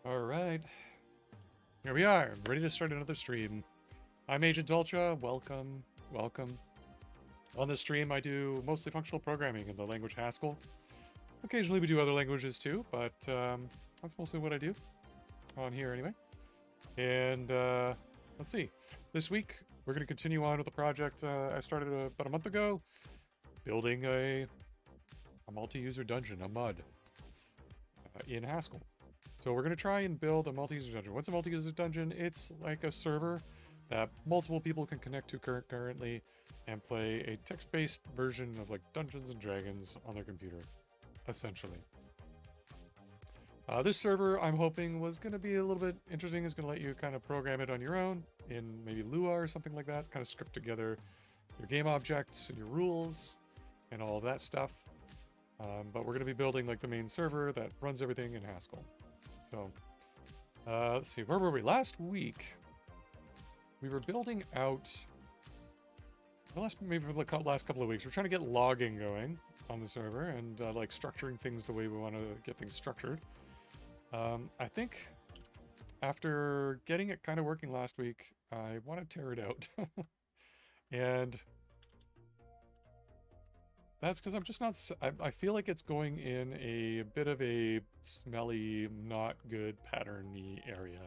Alright, here we are, ready to start another stream. I'm Agent Ultra, welcome, welcome. On this stream I do mostly functional programming in the language Haskell. Occasionally we do other languages too, but that's mostly what I do on here anyway. And let's see, this week we're going to continue on with the project I started about a month ago, building a multi-user dungeon, a MUD, in Haskell. So we're going to try and build a multi-user dungeon. What's a multi-user dungeon? It's like a server that multiple people can connect to currently and play a text-based version of like Dungeons and Dragons on their computer, essentially. This server, I'm hoping, was going to be a little bit interesting. It's going to let you kind of program it on your own in maybe Lua or something like that, kind of script together your game objects and your rules and all of that stuff. But we're going to be building like the main server that runs everything in Haskell. So, let's see, where were we? Last week, we were building out, maybe for the last couple of weeks, we're trying to get logging going on the server and like structuring things the way we want to get things structured. I think after getting it kind of working last week, I want to tear it out. And that's because I'm just not, I feel like it's going in a bit of a smelly, not good pattern-y area.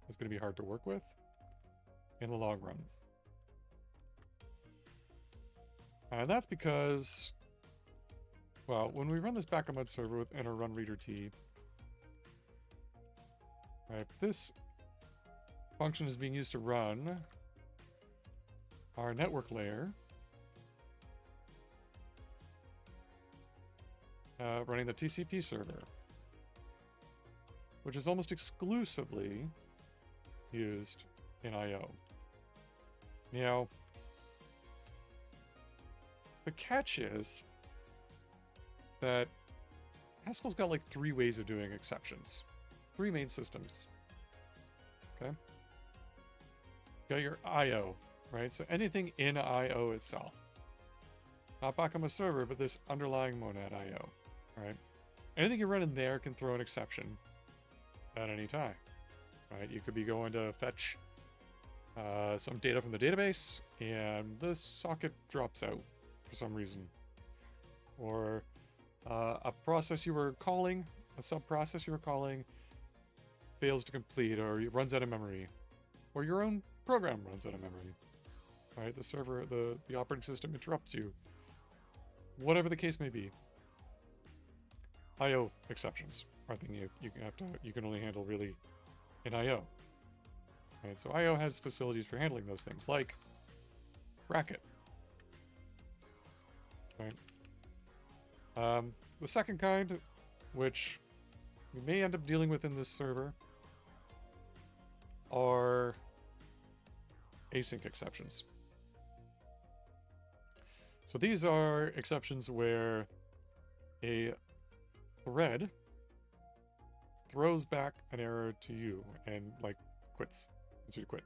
It's going to be hard to work with in the long run. And that's because, well, when we run this Bakamud server with enter run reader T, right, this function is being used to run our network layer, running the TCP server, which is almost exclusively used in I/O. Now, the catch is that Haskell's got like 3 ways of doing exceptions. 3 main systems. Okay? You got your I/O, right? So anything in I/O itself. Not BakamudServer, but this underlying monad I/O. Right? Anything you run in there can throw an exception at any time. Right? You could be going to fetch some data from the database, and the socket drops out for some reason. Or a process you were calling, a sub-process you were calling, fails to complete, or it runs out of memory. Or your own program runs out of memory. Right? The server, the operating system interrupts you. Whatever the case may be. I/O exceptions are thing you can only handle really in I/O. Right, so I/O has facilities for handling those things, like bracket. Right. The second kind, which we may end up dealing with in this server, are async exceptions. So these are exceptions where a thread throws back an error to you and like quits. Wants you to quit.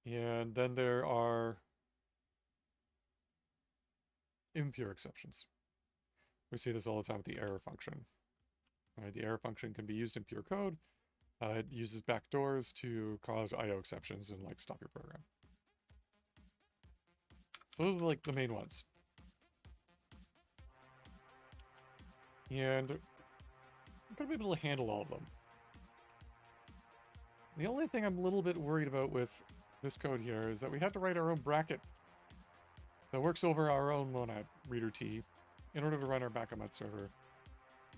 And then there are impure exceptions. We see this all the time with the error function. Right, the error function can be used in pure code. It uses backdoors to cause I/O exceptions and like stop your program. So those are like the main ones. And I'm going to be able to handle all of them. The only thing I'm a little bit worried about with this code here is that we had to write our own bracket that works over our own monad reader T in order to run our Bakamud server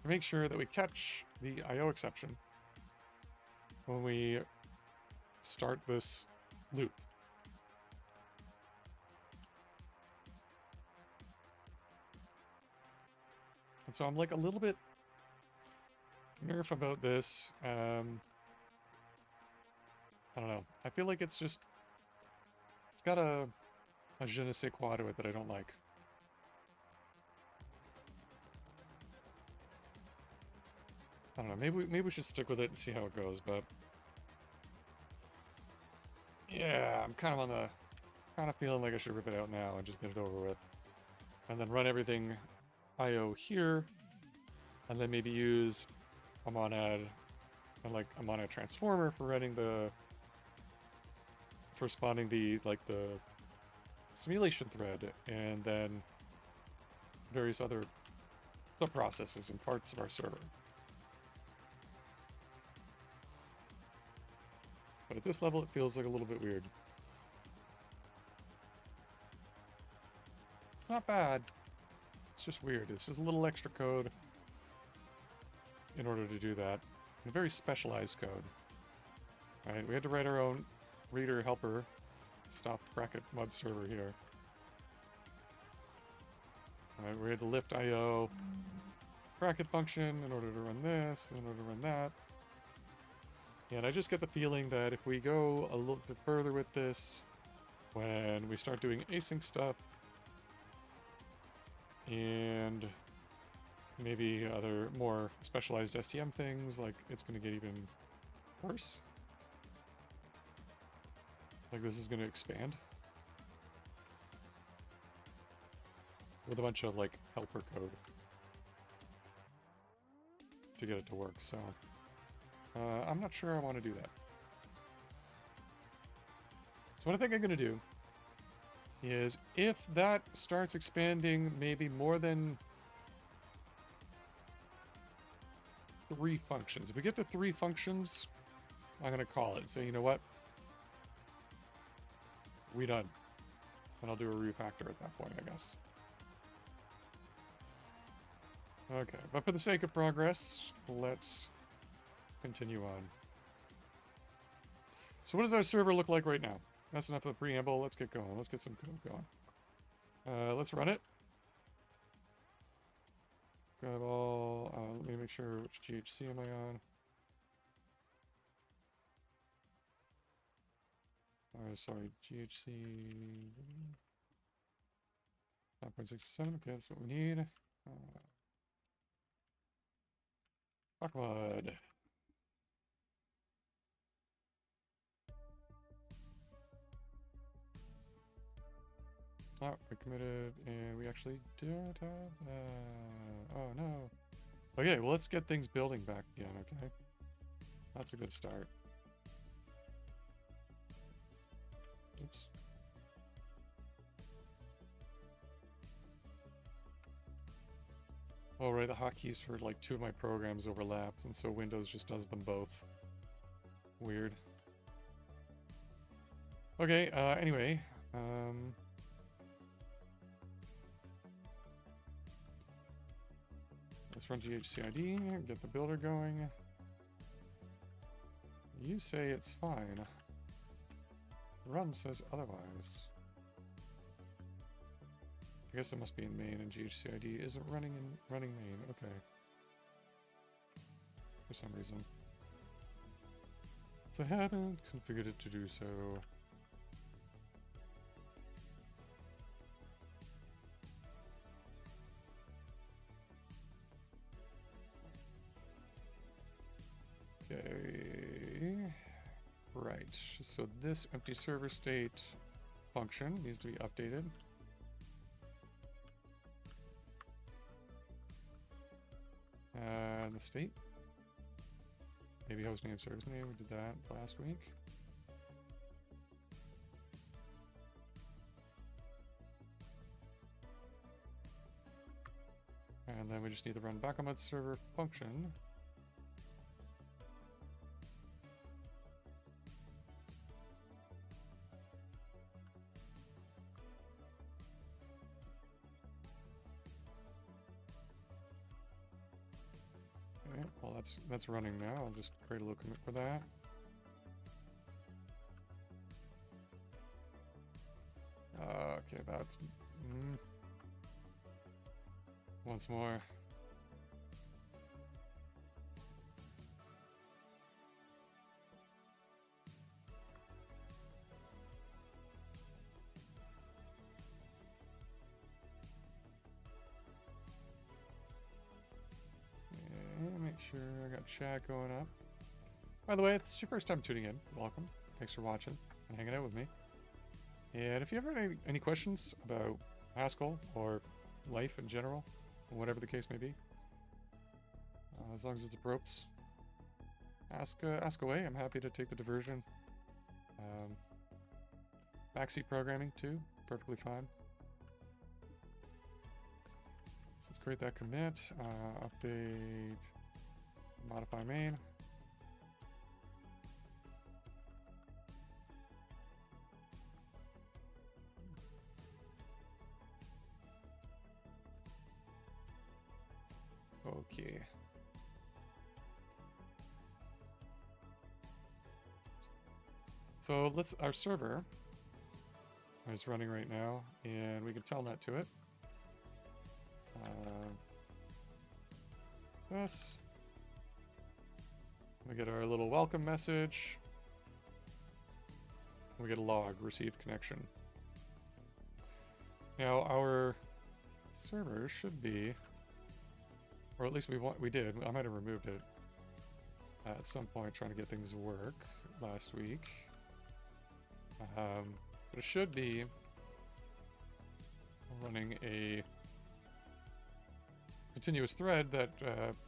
to make sure that we catch the I/O exception when we start this loop. And so I'm like a little bit nerf about this. I don't know. I feel like it's got a je ne sais quoi to it that I don't like. I don't know. Maybe we should stick with it and see how it goes. But yeah, I'm kind of feeling like I should rip it out now and just get it over with, and then run everything I/O here and then maybe use a monad and like a monad transformer for running for spawning the simulation thread, and then various other subprocesses and parts of our server. But at this level, it feels like a little bit weird. Not bad. It's just weird. It's just a little extra code in order to do that. A very specialized code. Alright, we had to write our own reader helper. Stop BakamudServer here. Alright, we had to lift IO bracket function in order to run this, in order to run that. And I just get the feeling that if we go a little bit further with this, when we start doing async stuff, and maybe other more specialized STM things, like it's going to get even worse. Like this is going to expand with a bunch of like helper code to get it to work. So I'm not sure I want to do that. So what I think I'm going to do is, if that starts expanding maybe more than 3 functions. If we get to 3 functions, I'm going to call it. So you know what? We done. And I'll do a refactor at that point, I guess. Okay, but for the sake of progress, let's continue on. So what does our server look like right now? That's enough of the preamble. Let's get going. Let's get some code going. Let's run it. Grab all. Let me make sure which GHC am I on. Sorry, GHC 5.67. Okay, that's what we need. Bakamud. Oh, we committed, and we actually don't have that. Oh, no. Okay, well, let's get things building back again, okay? That's a good start. Oops. Oh, right, the hotkeys for, like, 2 of my programs overlapped, and so Windows just does them both. Weird. Okay, anyway, let's run GHCID, get the builder going. You say it's fine. Run says otherwise. I guess it must be in main, and GHCID isn't running main. Okay. For some reason. So I haven't configured it to do so. Okay. Right. So this empty server state function needs to be updated. And the state. Maybe host name, service name. We did that last week. And then we just need to run BakamudServer function. Okay, well that's running now. I'll just create a little commit for that. Okay, that's once more. Make sure I got chat going up. By the way, if it's your first time tuning in, welcome. Thanks for watching and hanging out with me. And if you ever have any questions about Haskell or life in general, whatever the case may be, As long as it's approps. Ask away. I'm happy to take the diversion. Backseat programming too. Perfectly fine. So let's create that commit. Update. Modify main. Okay. So our server is running right now, and we can telnet to it. This. We get our little welcome message. We get a log, received connection. Now our server should be, or at least we did. I might have removed it at some point trying to get things to work last week. But it should be running a continuous thread that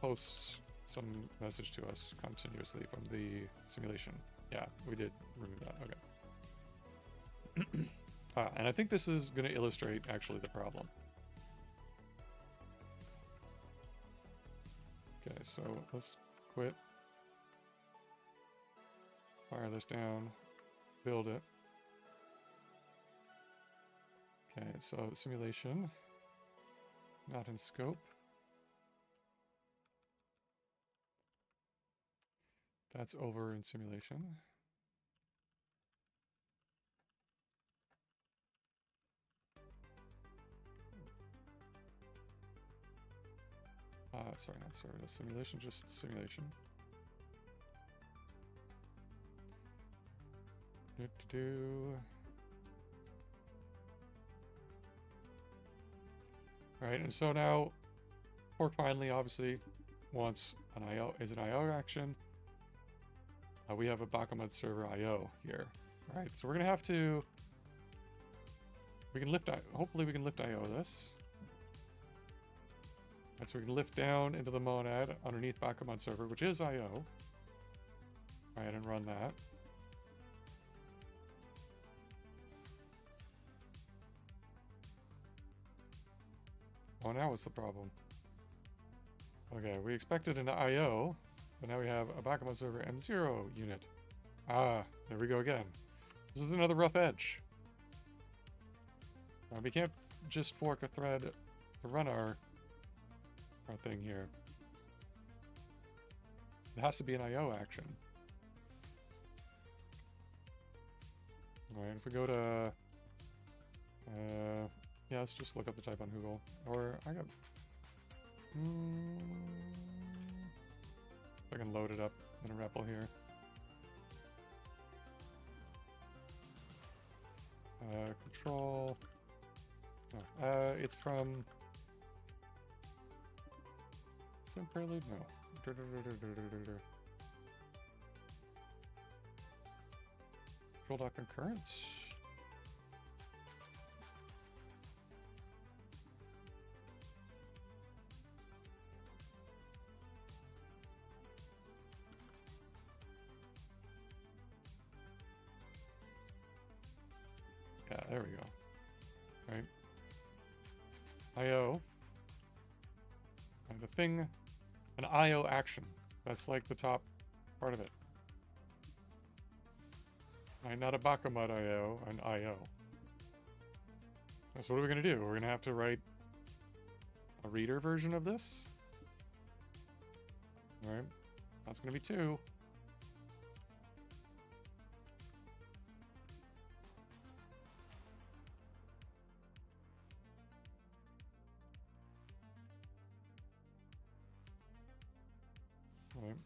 posts some message to us continuously from the simulation. Yeah, we did remove that. Okay. And I think this is going to illustrate actually the problem. Okay, so let's quit. Fire this down. Build it. Okay, so simulation. Not in scope. That's over in simulation. Sorry, not sorry, the simulation, just simulation. Alright, and so now Pork finally obviously wants an IO is an IO action. We have a BakamudServer IO here. Alright, so we're gonna have to hopefully we can lift IO this. Right, so we can lift down into the monad underneath BakamudServer, which is IO. Alright, and run that. Oh, now what's the problem? Okay, we expected an IO, but now we have a BakamudServer M0 unit. Ah, there we go again. This is another rough edge. We can't just fork a thread to run our thing here. It has to be an IO action. Alright, if we go to... yeah, let's just look up the type on Google. Or, I got... I can load it up in a REPL here. Control... Oh, it's from... Sim Prelude? No. Control.concurrent? Yeah, there we go. Right. IO. And the thing, an IO action. That's like the top part of it. Right, not a Bakamud IO, an IO. So what are we going to do? We're going to have to write a reader version of this. Alright, that's going to be 2. Right.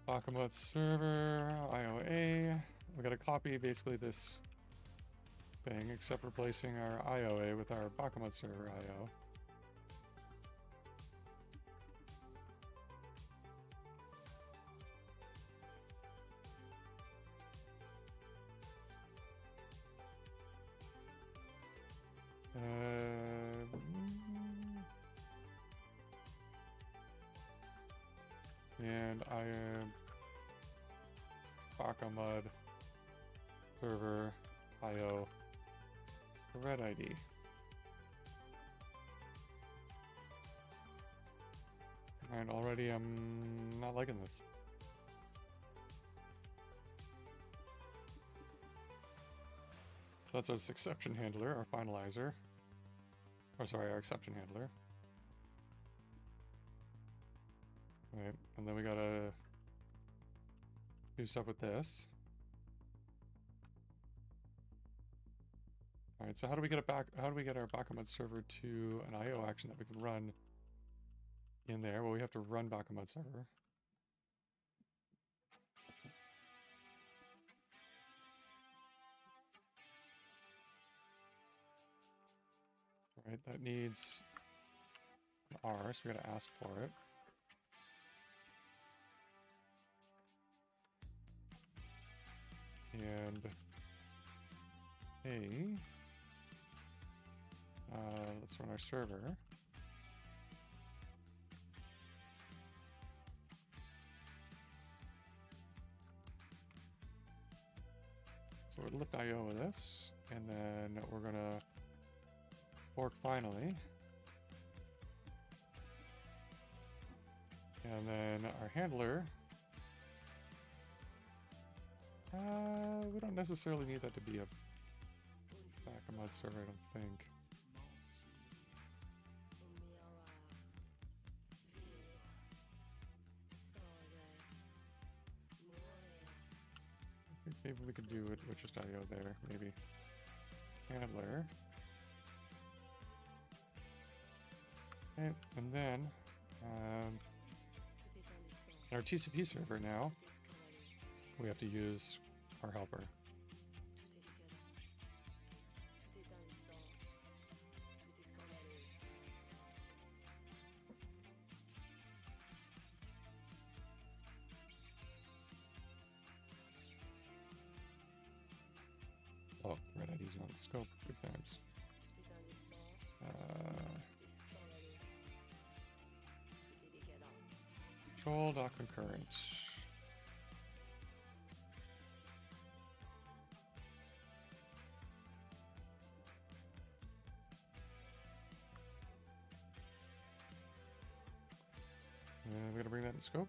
BakamudServer, IOA. We got to copy basically this thing, except replacing our IOA with our BakamudServer IO. am Bakamud server IO red ID. Alright, already I'm not liking this. So that's our exception handler, our finalizer. Or sorry, our exception handler. Right, and then we gotta do stuff with this. Alright, so how do we get it back? How do we get our Bakamud server to an IO action that we can run in there? Well, we have to run BakamudServer. Alright, that needs an R, so we gotta ask for it. And hey, let's run our server. So we'll lift IO with this, and then we're gonna fork finally. And then our handler, we don't necessarily need that to be a Bakamud server, I don't think. I think maybe we could do it with just IO there, maybe. Handler. Okay, and then in our TCP server now, we have to use our helper. Oh, red ID's not in scope. Good times. Control.concurrent. And we're gonna bring that in scope.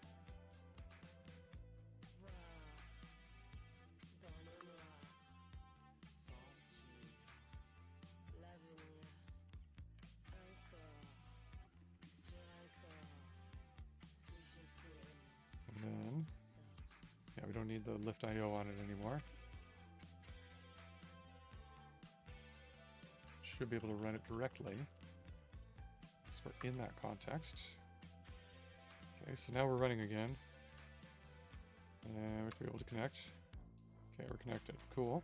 And then, yeah, we don't need the lift IO on it anymore. Should be able to run it directly. So we're in that context. Okay, so now we're running again. And we should be able to connect. Okay, we're connected. Cool.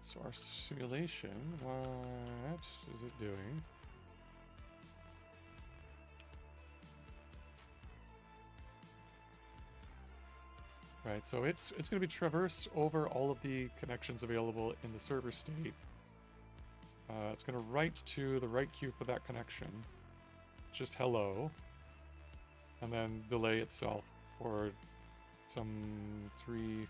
So our simulation, what is it doing? Right, so it's going to be traverse over all of the connections available in the server state. It's going to write to the right queue for that connection, just hello, and then delay itself for some 3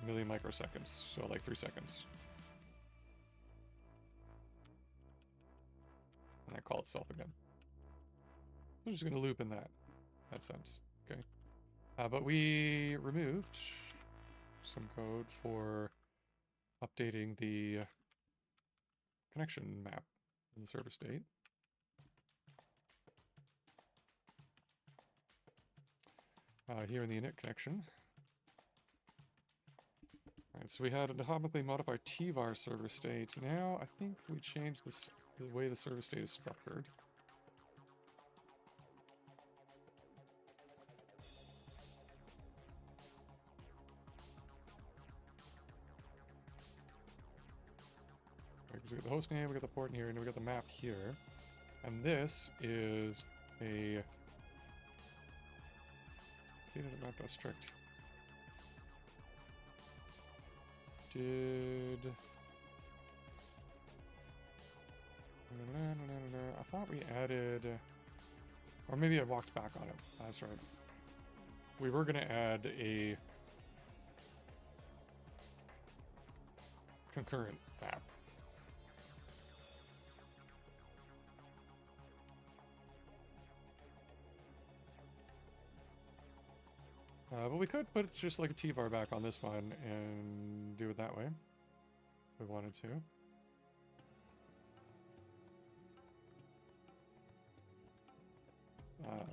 million microseconds, so like 3 seconds. And then call itself again. So just going to loop in that sense, okay? But we removed some code for updating the connection map in the server state. Here in the init connection. Alright, so we had an atomically modified TVAR server state. Now, I think we changed this, the way the server state is structured. Because we got the host name, we got the port in here, and we got the map here. And this is a map.strict. I thought we added... Or maybe I walked back on it. That's right. We were going to add a concurrent map. But we could put just like a T-bar back on this one and do it that way if we wanted to.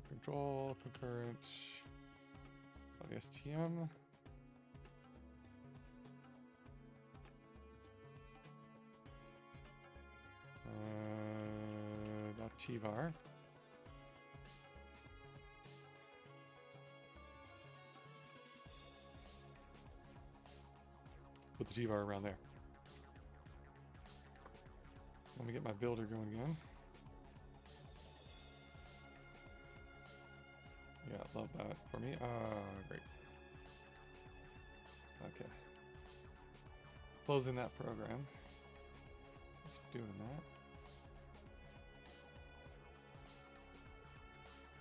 Control, concurrent, WSTM. Not T-var. Put the T-bar around there. Let me get my builder going again. Yeah, love that for me. Great. Okay. Closing that program. Just doing that.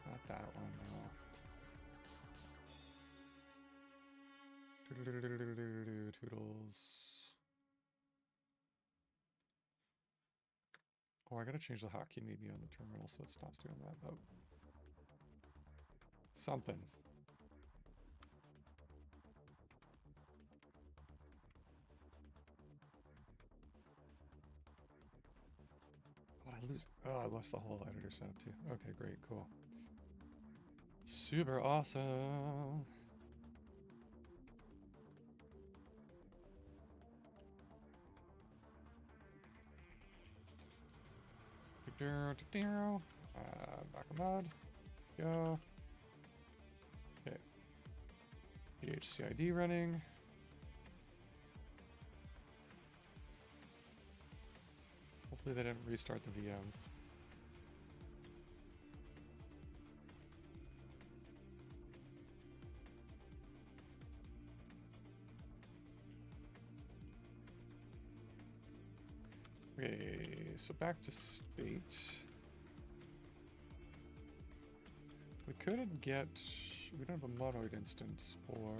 Not that one, no. Toodles. Oh, I gotta change the hotkey maybe on the terminal so it stops doing that, but something. What did I lose? Oh, I lost the whole editor setup too. Okay, great, cool. Super awesome. Bakamud. Go. Okay. DHCID running. Hopefully they didn't restart the VM. Okay, so back to state. We couldn't get... We don't have a monoid instance for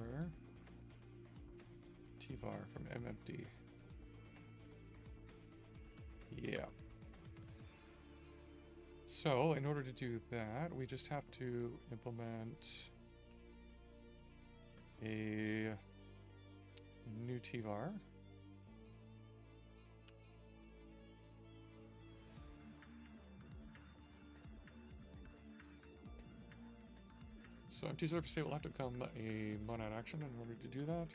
TVAR from MFD. Yeah. So, in order to do that, we just have to implement a new TVAR. So empty surface state will have to become a monad action in order to do that.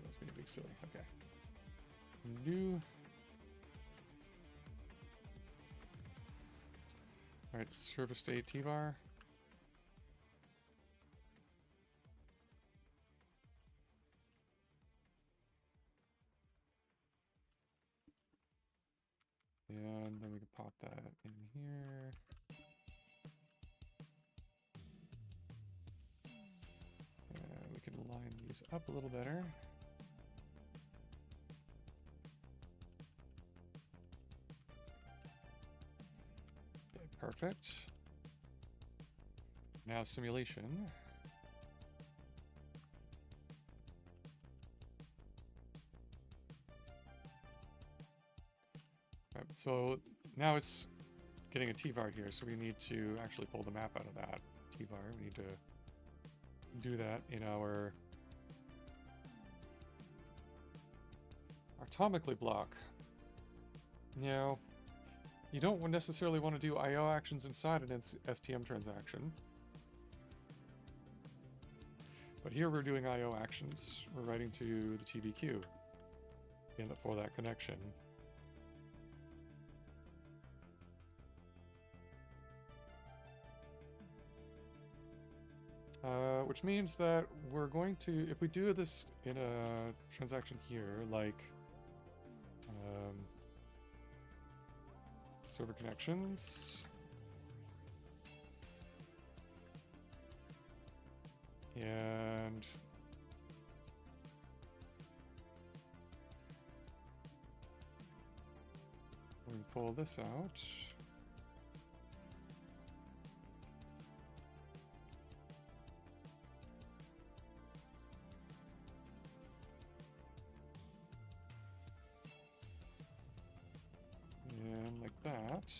That's being a big silly. Okay. New. Alright, service state TVAR. And then we can pop that in here. And we can line these up a little better. Okay, perfect. Now simulation. Right, so now it's getting a TVAR here, so we need to actually pull the map out of that TVAR. We need to do that in our atomically block. Now, You don't necessarily want to do I/O actions inside an STM transaction. But here we're doing I/O actions. We're writing to the TBQ for that connection. Which means that we're going to, if we do this in a transaction here, like server connections, and we pull this out. And like that.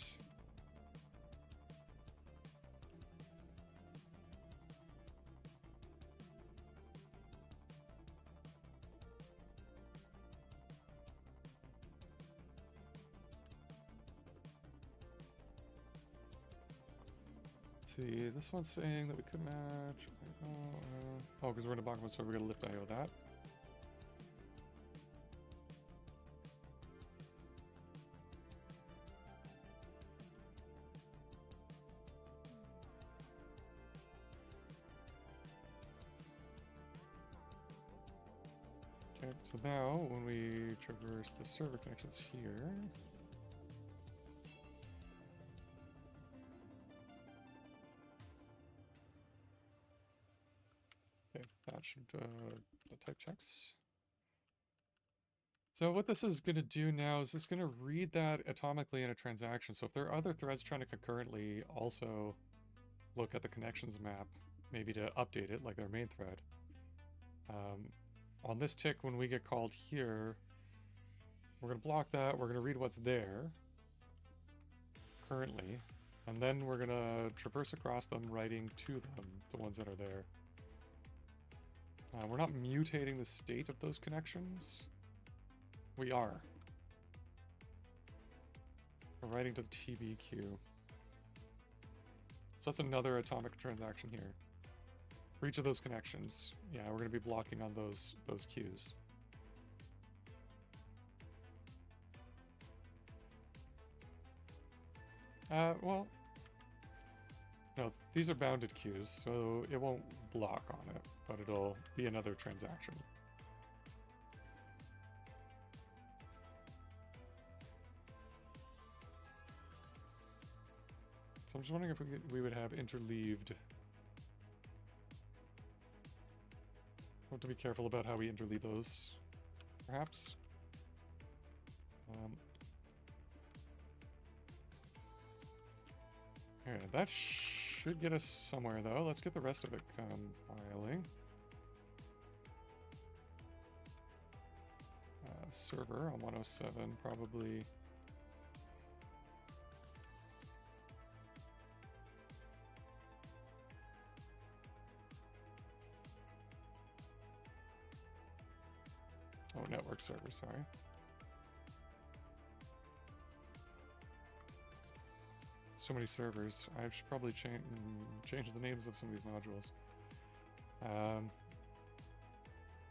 See, this one's saying that we could match. Oh, because we're in a Bakamud, so we're going to lift IO that. Okay, so now when we traverse the server connections here, okay, that should the type checks. So what this is going to do now is it's going to read that atomically in a transaction. So if there are other threads trying to concurrently also look at the connections map, maybe to update it like their main thread, on this tick, when we get called here, we're going to block that. We're going to read what's there currently, and then we're going to traverse across them, writing to them, the ones that are there. We're not mutating the state of those connections. We are. We're writing to the TBQ. So that's another atomic transaction here. For each of those connections, yeah, we're going to be blocking on those queues. Well, no, these are bounded queues, so it won't block on it, but it'll be another transaction. So I'm just wondering if we would have interleaved. We have to be careful about how we interleave those, perhaps. Okay, that should get us somewhere, though. Let's get the rest of it compiling. Server on 107, probably. Oh, network server, sorry. So many servers. I should probably change the names of some of these modules.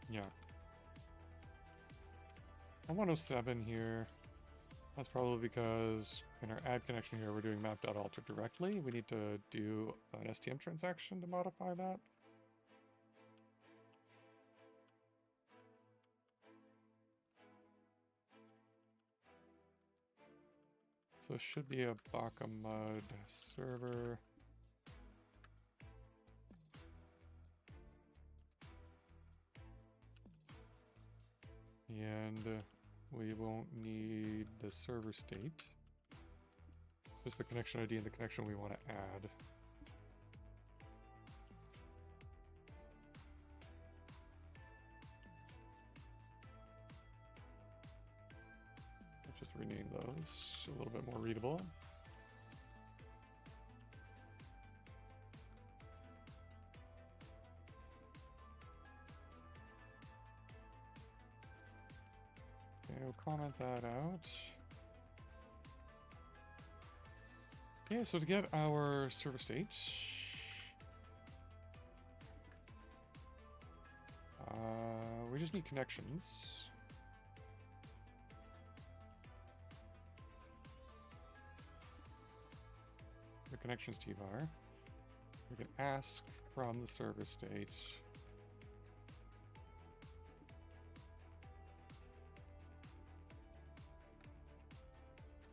Yeah. On 107 here, that's probably because in our add connection here, we're doing map.alter directly. We need to do an STM transaction to modify that. So it should be a Bakamud server. And we won't need the server state. Just the connection ID and the connection we want to add. Let's just rename those a little bit more readable. Okay, we'll comment that out. Okay, so to get our server state, we just need connections. The connections TVAR. We can ask from the server state.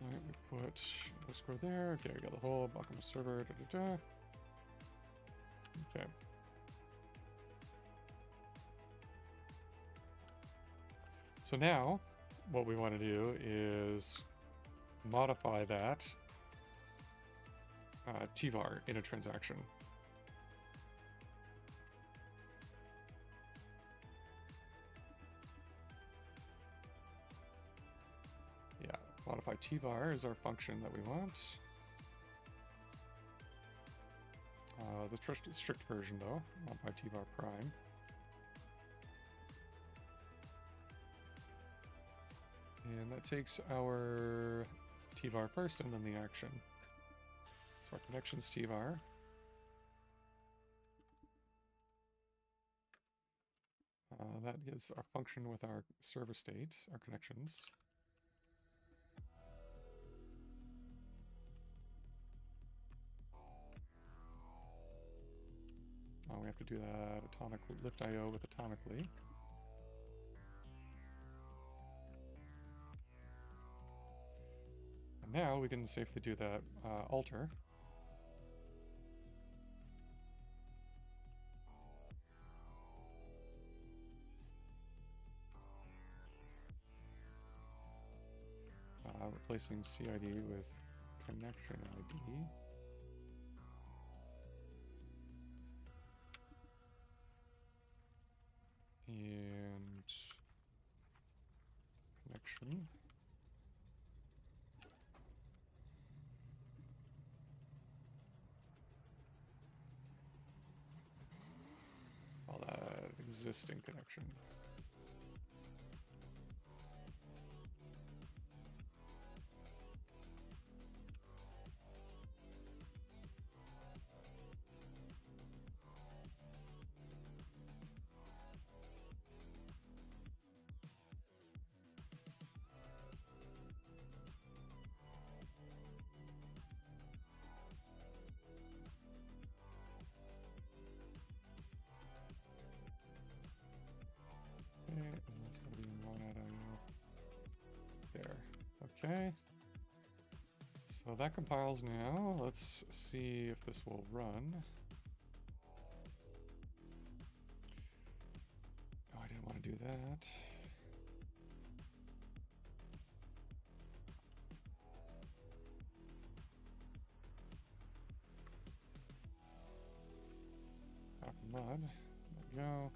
Alright, we put underscore there. Okay, we got the whole BakamudServer. Okay. So now, what we want to do is modify that TVAR in a transaction. Yeah, modify TVAR is our function that we want. The strict version, though, modify TVAR prime. And that takes our TVAR first and then the action. So our connections TVAR. That is our function with our server state, our connections. We have to do that atomically, lift IO with atomically. And now we can safely do that alter. Replacing CID with connection ID. And connection. Call that existing connection. And that's going to be one at IO. There. Okay. So that compiles now. Let's see if this will run. Oh, I didn't want to do that. Bakamud. There we go.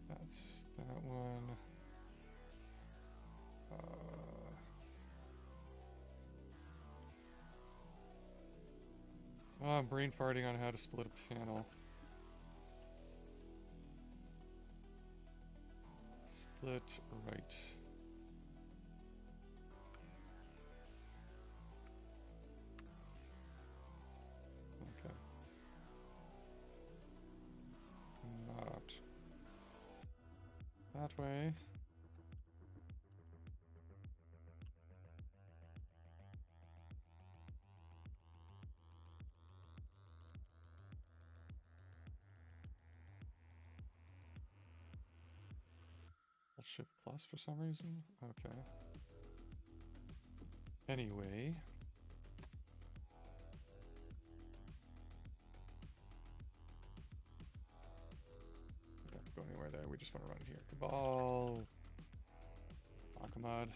That's that one. Oh, I'm brain farting on how to split a panel. Split right. Okay. Not that way. Shift plus for some reason? Okay. Anyway. We don't go anywhere there. We just want to run it here. Cabal. Bakamud.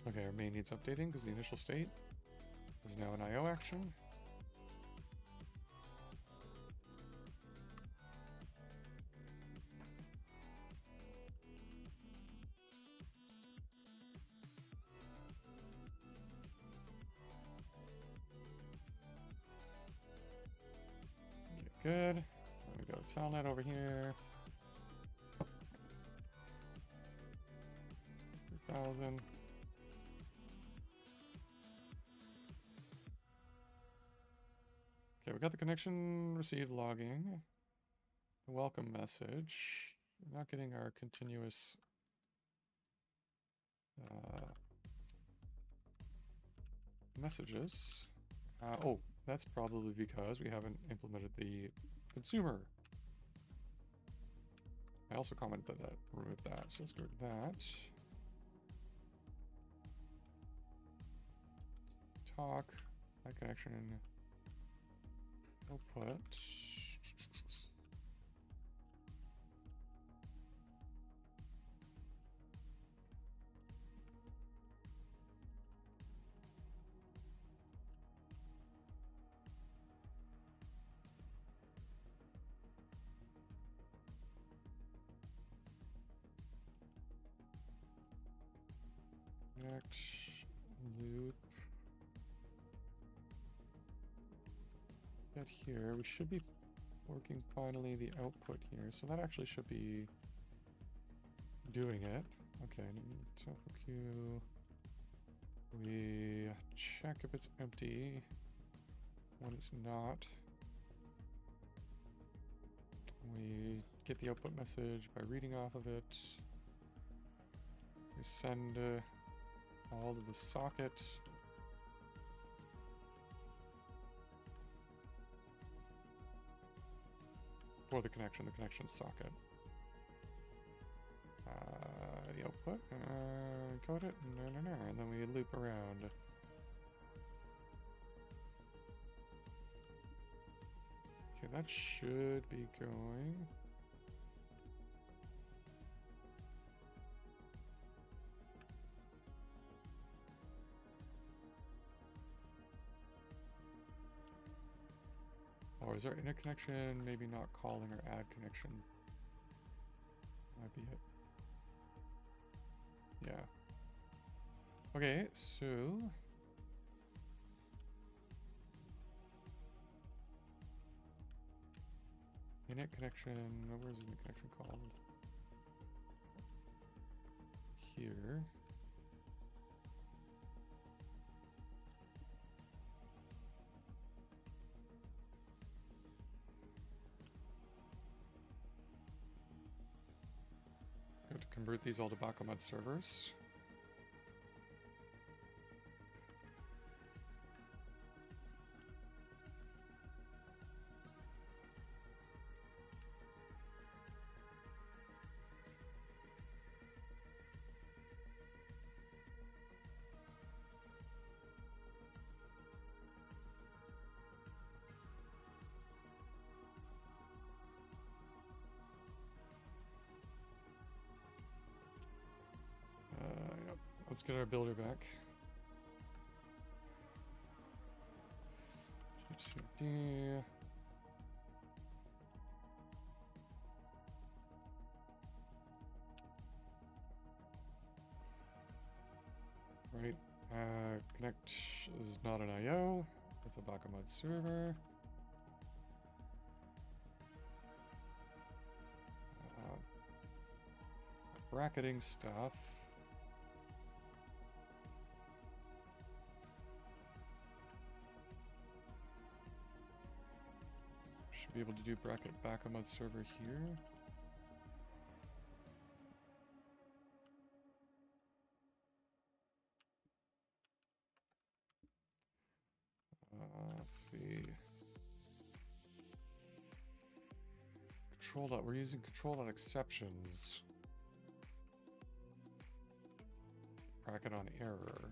Okay, our main needs updating because the initial state is now an IO action. Good. There we go. Telnet over here. 1000. Okay, we got the connection received logging. The welcome message. We're not getting our continuous messages. Oh, that's probably because we haven't implemented the consumer. I also commented that, remove that, so let's go to that. Talk, high connection, output. Connect, loop. Get here, we should be working finally the output here, so that actually should be doing it. Okay, tempo queue. We check if it's empty. When it's not, we get the output message by reading off of it. We send all to the socket. For the connection socket. The output, code it, and then we loop around. Okay, that should be going. Or is our interconnection maybe not calling our add connection? Might be it. Yeah. Okay, so init connection, where's the init connection called? Here. Go to convert these all to Bakamud servers. Yep. Let's get our builder back. GCD. Right. Connect is not an IO. It's a Bakamud server. Bracketing stuff. Should be able to do bracket Bakamud server here. Let's see. Control dot. We're using control dot exceptions. Bracket on error.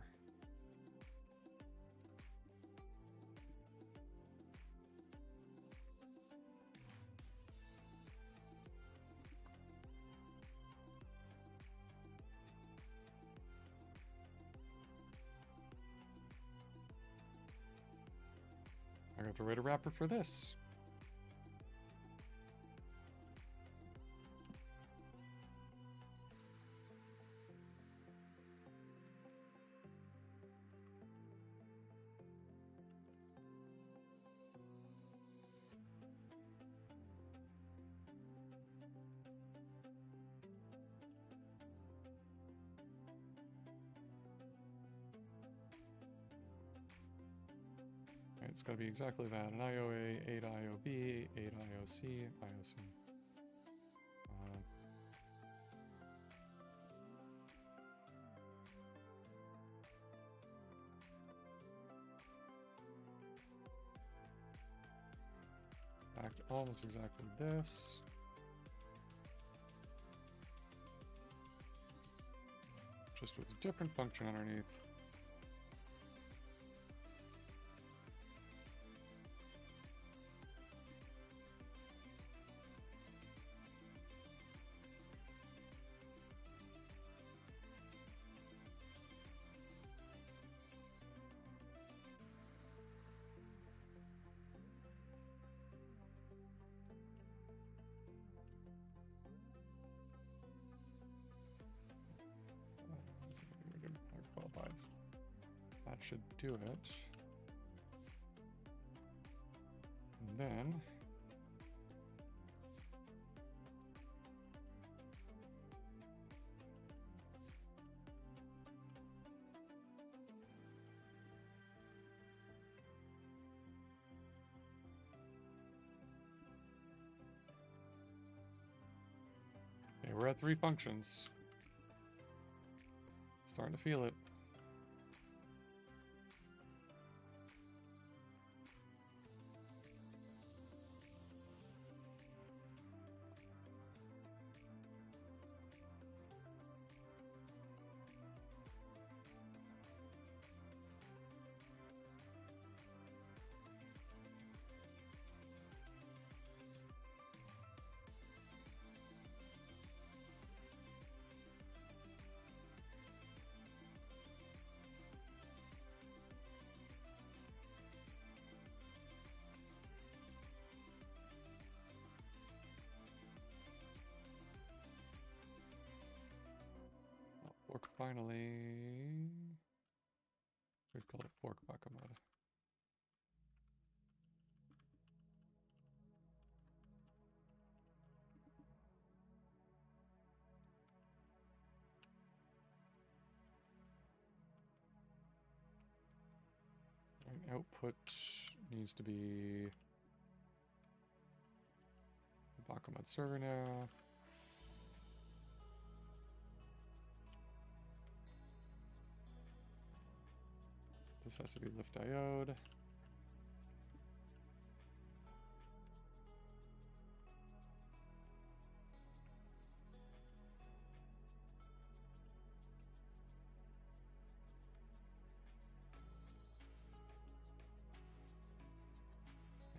I got to write a wrapper for this. it's got to be exactly that. An IOA, 8 IOB, 8 IOC, IOC. Back to almost exactly this. Just with a different function underneath. Qualified. That should do it. And then okay, we're at 3 functions. Starting to feel it. Fork finally. We've called it fork Bakamud. And output needs to be BakamudServer now. This has to be lift diode.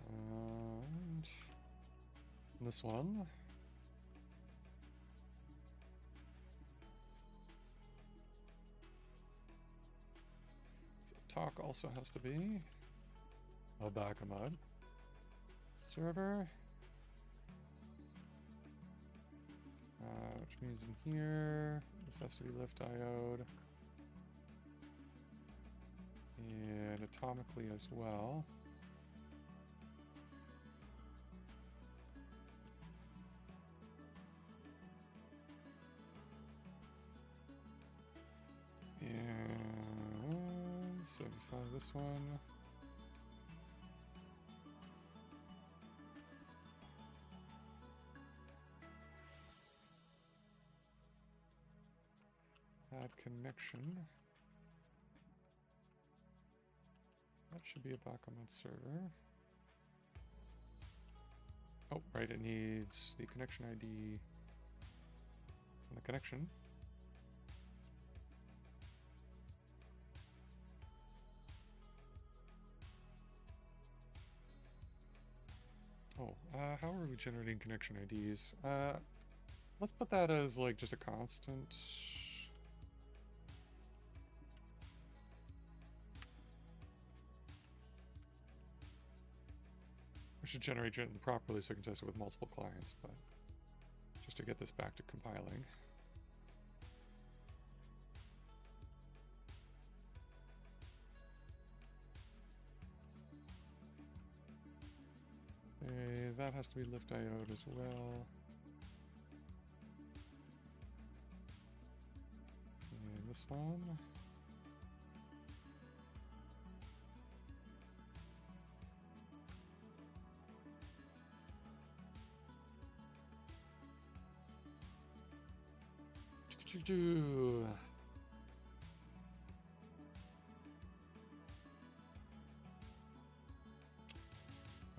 And this one. Talk also has to be a Bakamud server, which means in here this has to be lift diode and atomically as well. And 75 this one. Add connection. That should be a Bakamud server. Oh, right, it needs the connection ID and the connection. Oh, how are we generating connection IDs? Let's put that as like just a constant. I should generate it properly so I can test it with multiple clients, but just to get this back to compiling. Okay, that has to be lift diode as well. And this one. Do.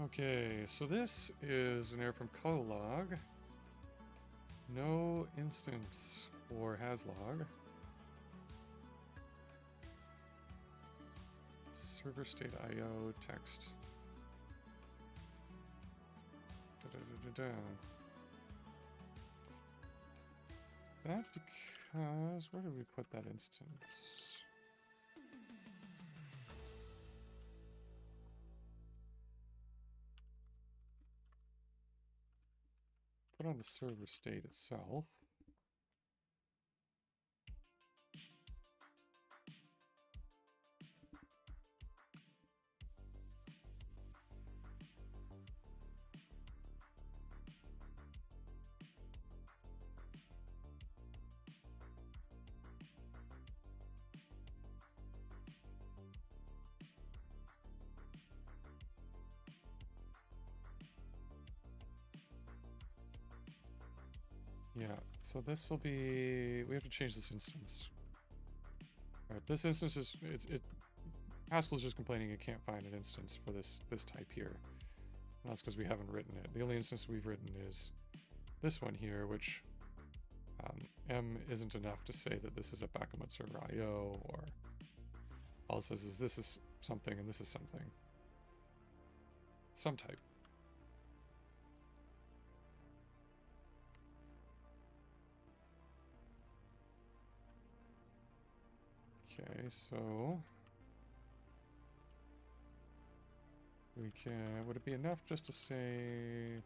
Okay, so this is an error from Colog. No instance for haslog. Server state IO text. That's because, where did we put that instance? Put on the server state itself. Yeah, so this will be, we have to change this instance. All right, this instance is, Haskell's just complaining it can't find an instance for this type here. And that's because we haven't written it. The only instance we've written is this one here, which M isn't enough to say that this is a BakamudServer IO, or all it says is this is something and this is something. Some type. Okay, so we can, would it be enough just to say,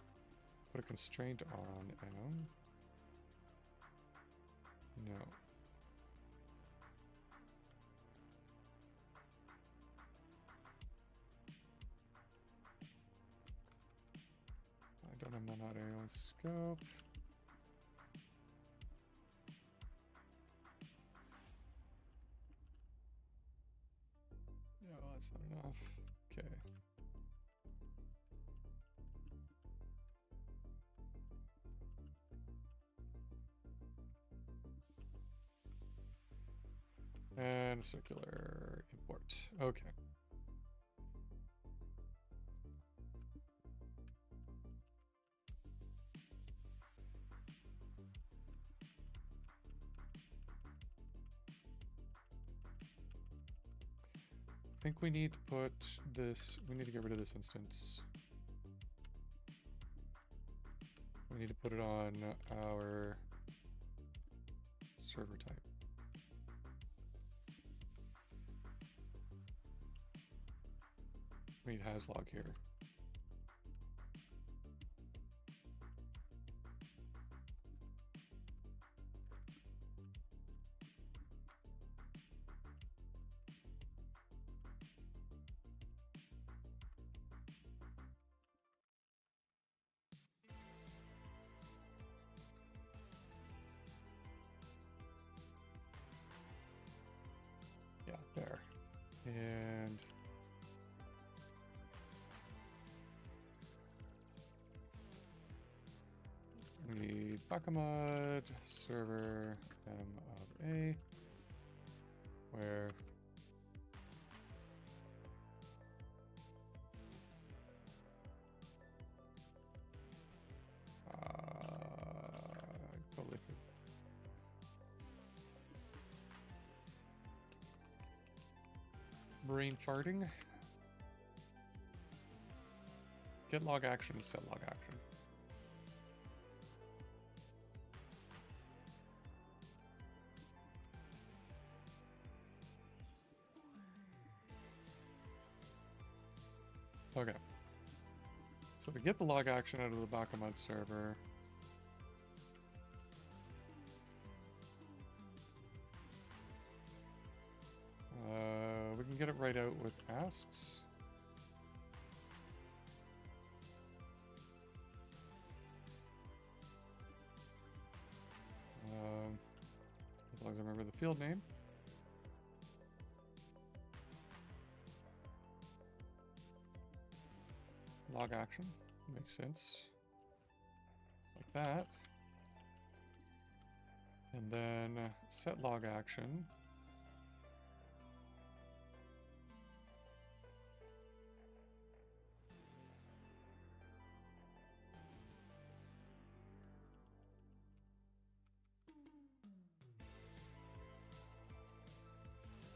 put a constraint on M? No. I don't have my audio scope. No, that's not enough. Okay. And a circular import. Okay. I think we need to put this, we need to get rid of this instance. We need to put it on our server type. We need haslog here. Yeah, there. And we need BakamudServer M of A, where totally brain farting. Get log action is set log action. Okay. So to get the log action out of the Bakamud server, we can get it right out with asks. As long as I remember the field name. Log action makes sense. Like that. And then set log action.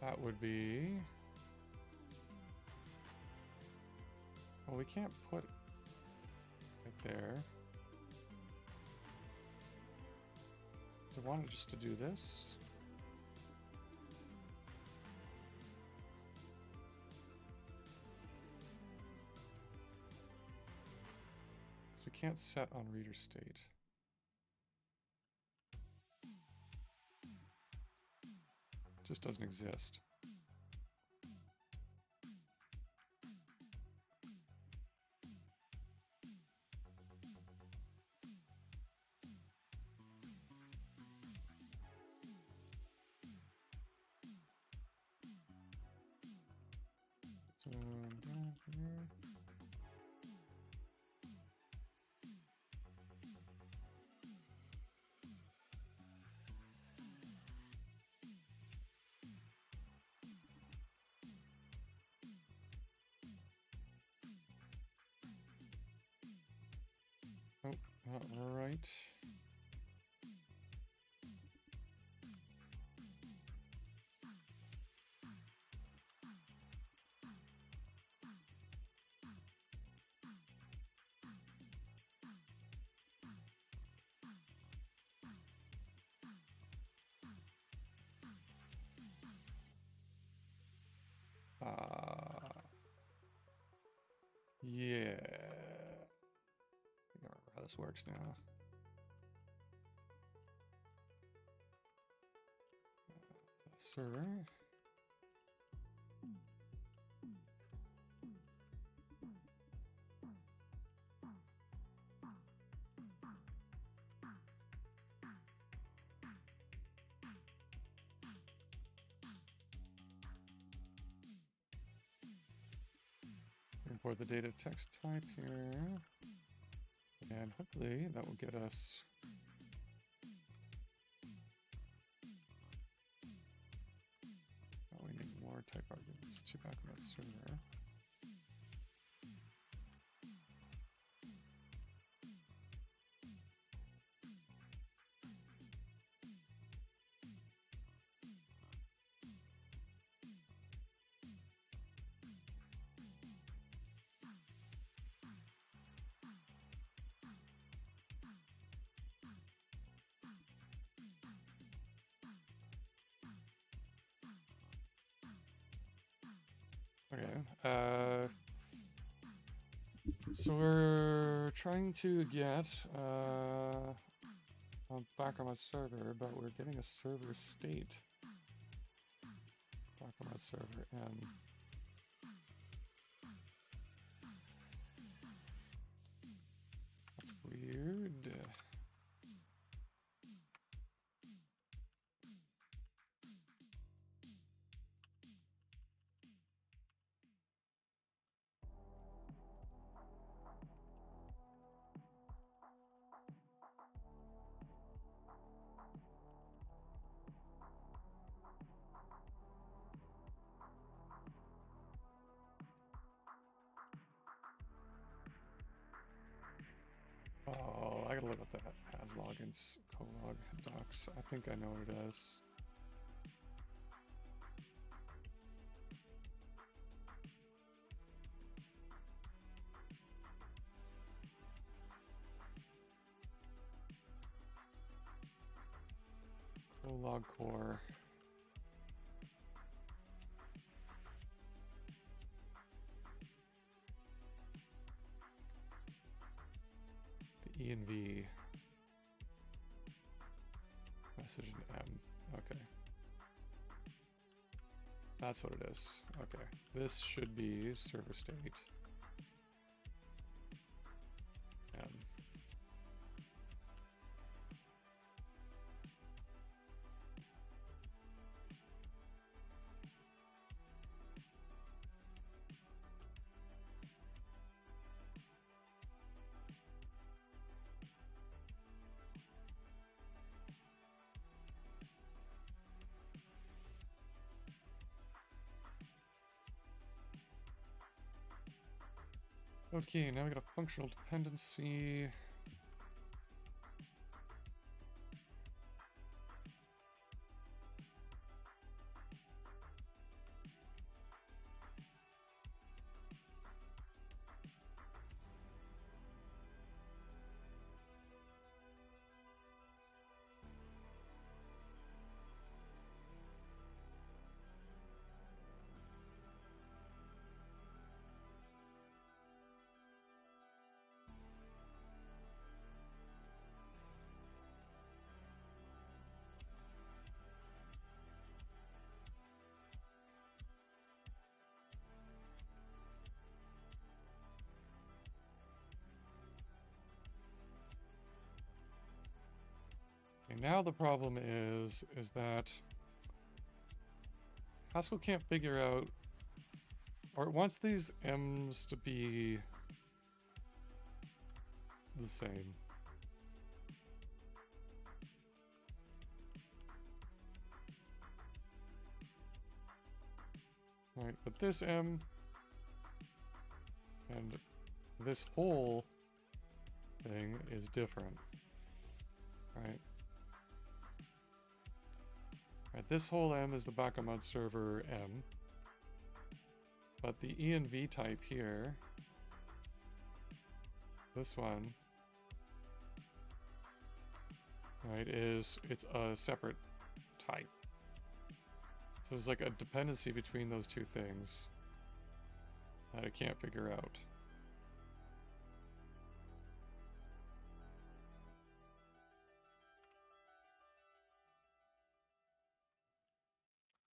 That would be... Well, we can't put it there. So I wanted just to do this. So we can't set on reader state. It just doesn't exist. Oh, all right. Yeah. I think I remember how this works now. Server. Import the data text type here. And hopefully that will get us we need more type arguments to BakamudServer. Okay. So we're trying to get BakamudServer, but we're getting a server state. BakamudServer N. That's weird. Oh, I gotta look up that has logins colog docs. I think I know what it is. Colog core. E and V. Message in M. Okay. That's what it is. Okay. This should be server state. M. Okay, now we got a functional dependency. Okay, now the problem is that Haskell can't figure out, or it wants these m's to be the same. Right, but this m and this whole thing is different. Right? Right, this whole m is the BakamudServer m. But the env type here, this one, right, it's a separate type. So there's like a dependency between those two things that I can't figure out.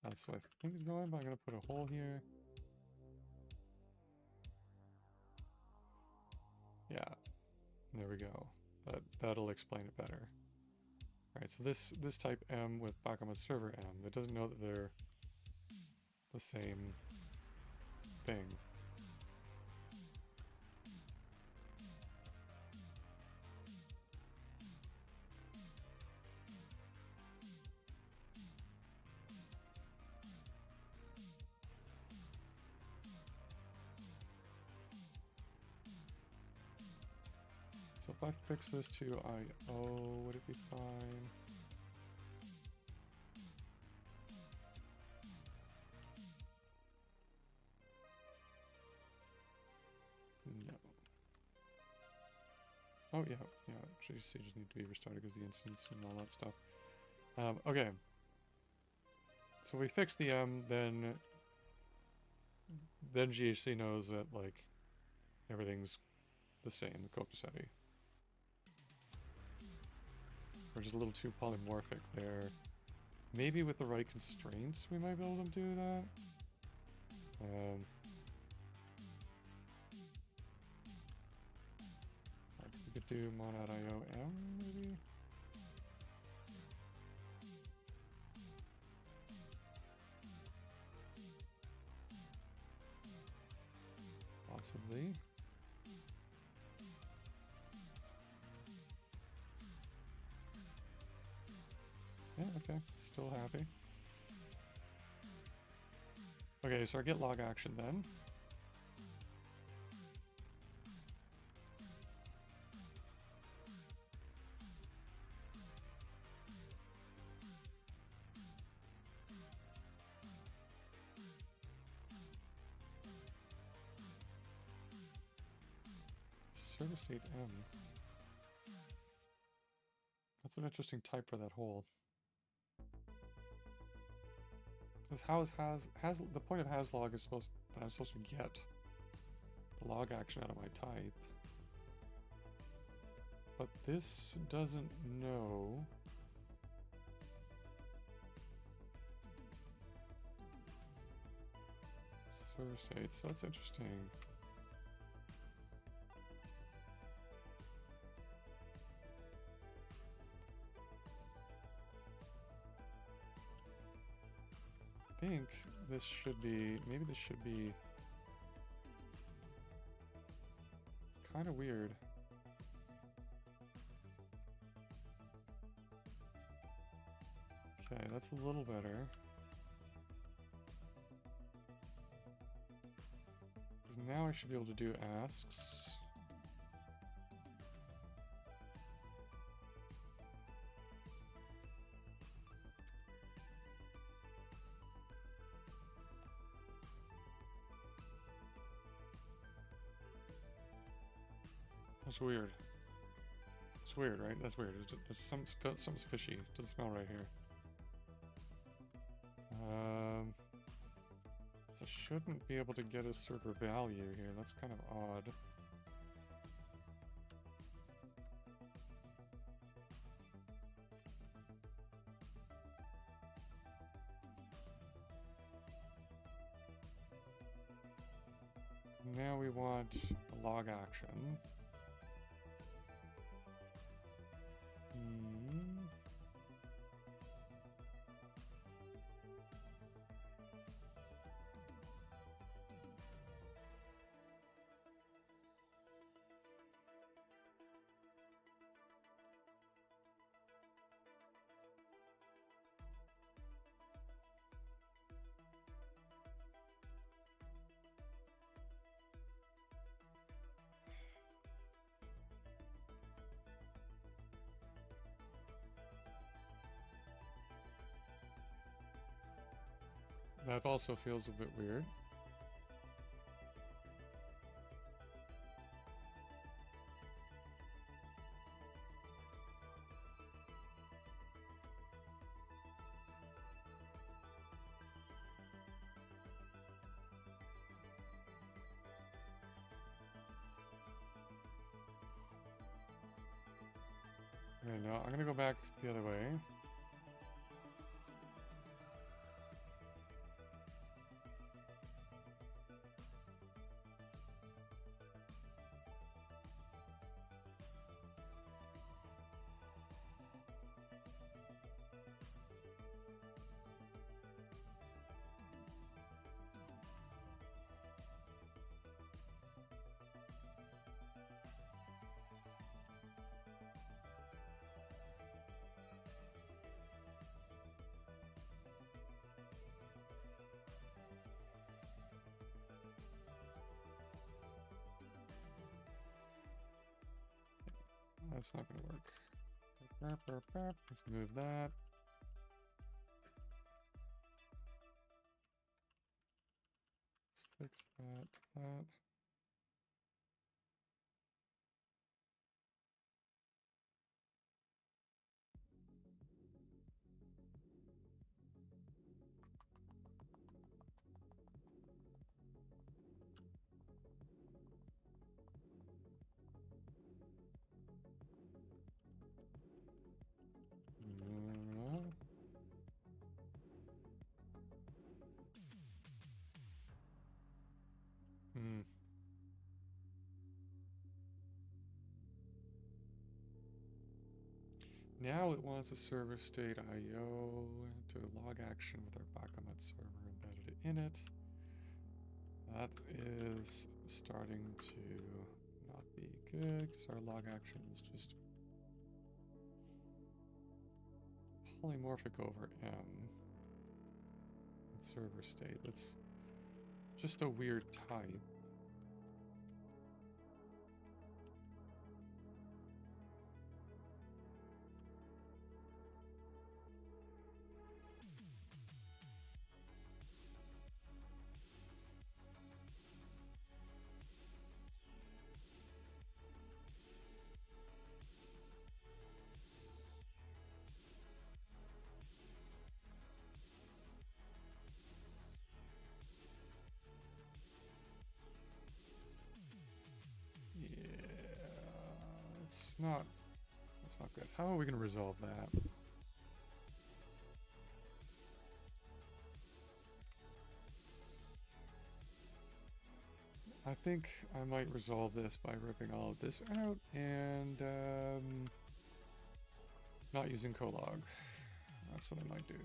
That's what I think is going, but I'm going to put a hole here. Yeah, there we go. That'll explain it better. All right, so this type M with BakamudServer M, that doesn't know that they're the same thing. So if I fix this to IO, would it be fine? No. Oh yeah, GC just need to be restarted because the instance and all that stuff. Okay. So we fix the M, then GHC knows that like everything's the same, the code is heavy. We're just a little too polymorphic there. Maybe with the right constraints we might be able to do that. We could do monad.io_m maybe. Possibly. Yeah, okay. Still happy. Okay, so our get log action then. Server state M. That's an interesting type for that hole. Because the point of haslog is supposed that I'm supposed to get the log action out of my type. But this doesn't know. Server state, so that's interesting. I think this should be, maybe this should be, it's kind of weird. Okay, that's a little better. Because Now I should be able to do asks. That's weird. It's weird, right? That's weird. There's something's fishy. It doesn't smell right here. So I shouldn't be able to get a server value here. That's kind of odd. Now we want a log action. That also feels a bit weird. Okay, no, I'm gonna go back the other way. That's not gonna work. Let's move that. Let's fix that. Now it wants a server state IO to log action with our Bakamud server embedded in it. That is starting to not be good because our log action is just polymorphic over M in server state. That's just a weird type. That's not good. How are we going to resolve that? I think I might resolve this by ripping all of this out and not using Colog. That's what I might do.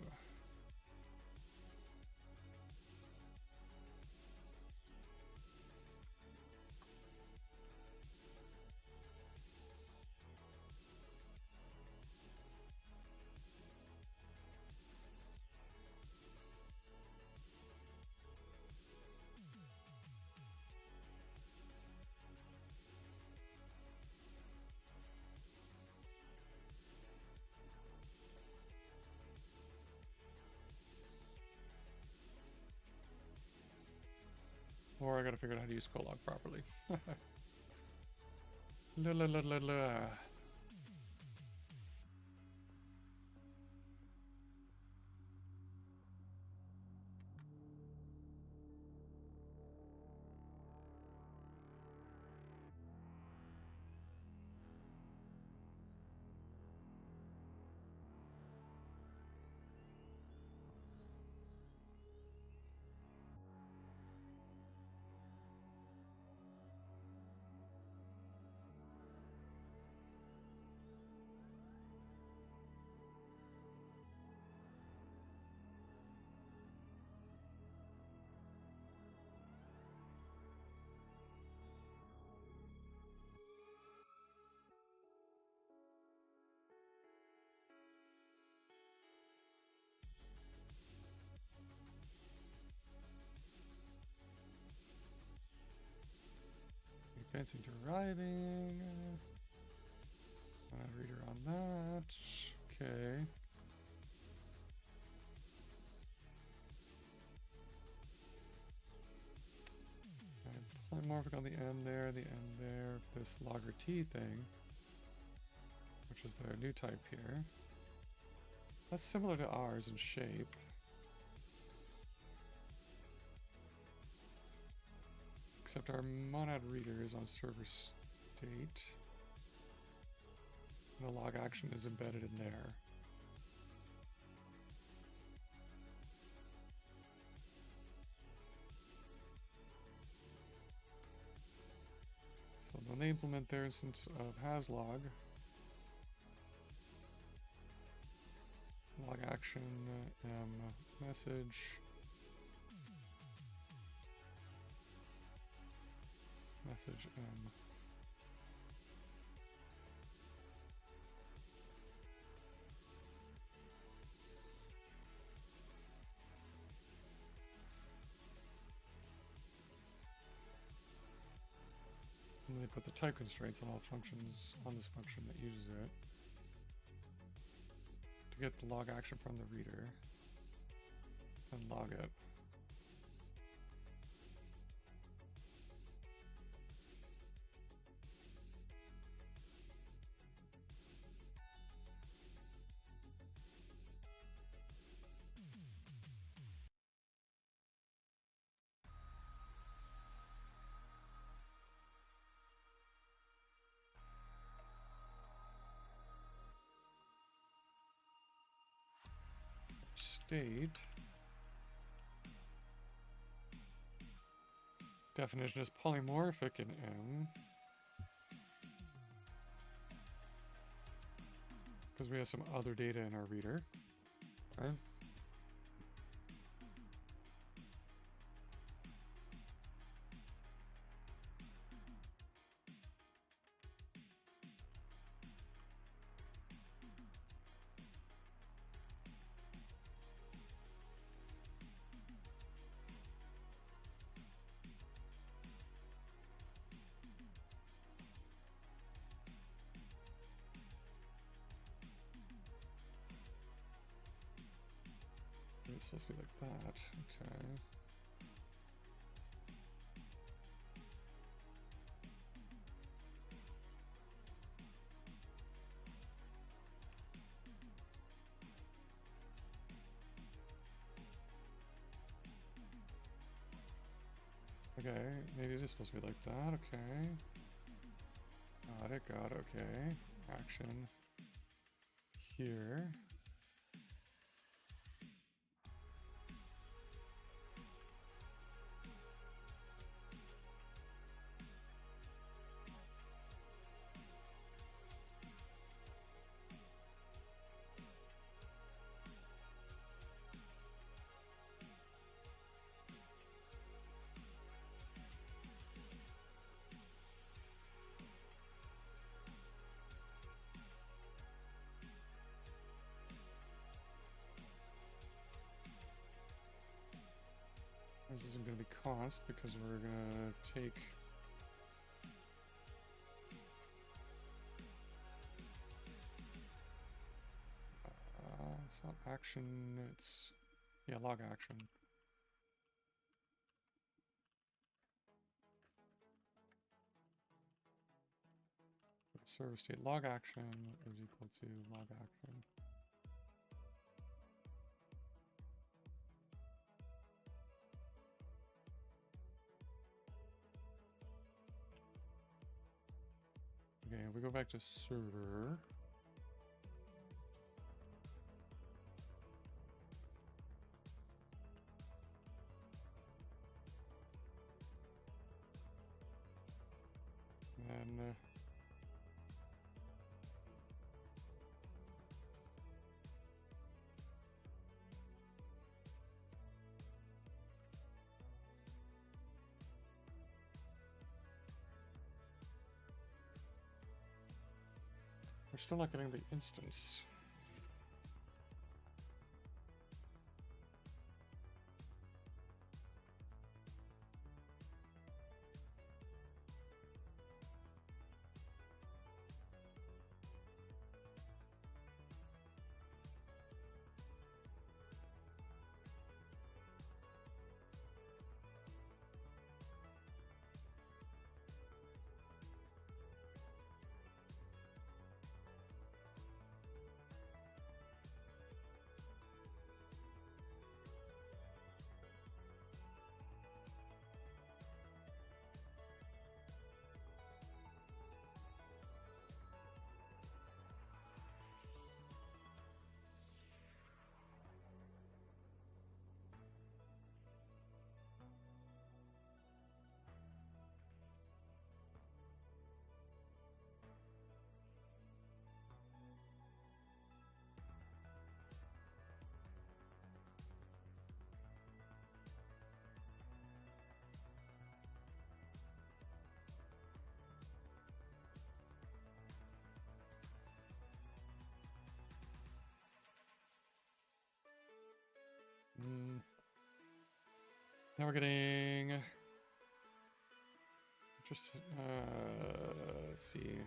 gotta figure out how to use Colog properly. La la la la la. Advancing to arriving. Reader on that. Okay. Polymorphic on the end there, this logger T thing, which is their new type here. That's similar to ours in shape. Except our monad reader is on server state. And the log action is embedded in there. So when they implement their instance of haslog, log action message M. And they put the type constraints on all functions on this function that uses it to get the log action from the reader and log it. State definition is polymorphic in M because we have some other data in our reader, right? It's supposed to be like that. Okay. Okay, maybe it is supposed to be like that. Okay. Got it, okay. Action here. This isn't going to be const because we're going to take it's not action, it's log action. server state log action is equal to log action. Okay, if we go back to server. Then we're still not getting the instance. Now we're getting just let's see,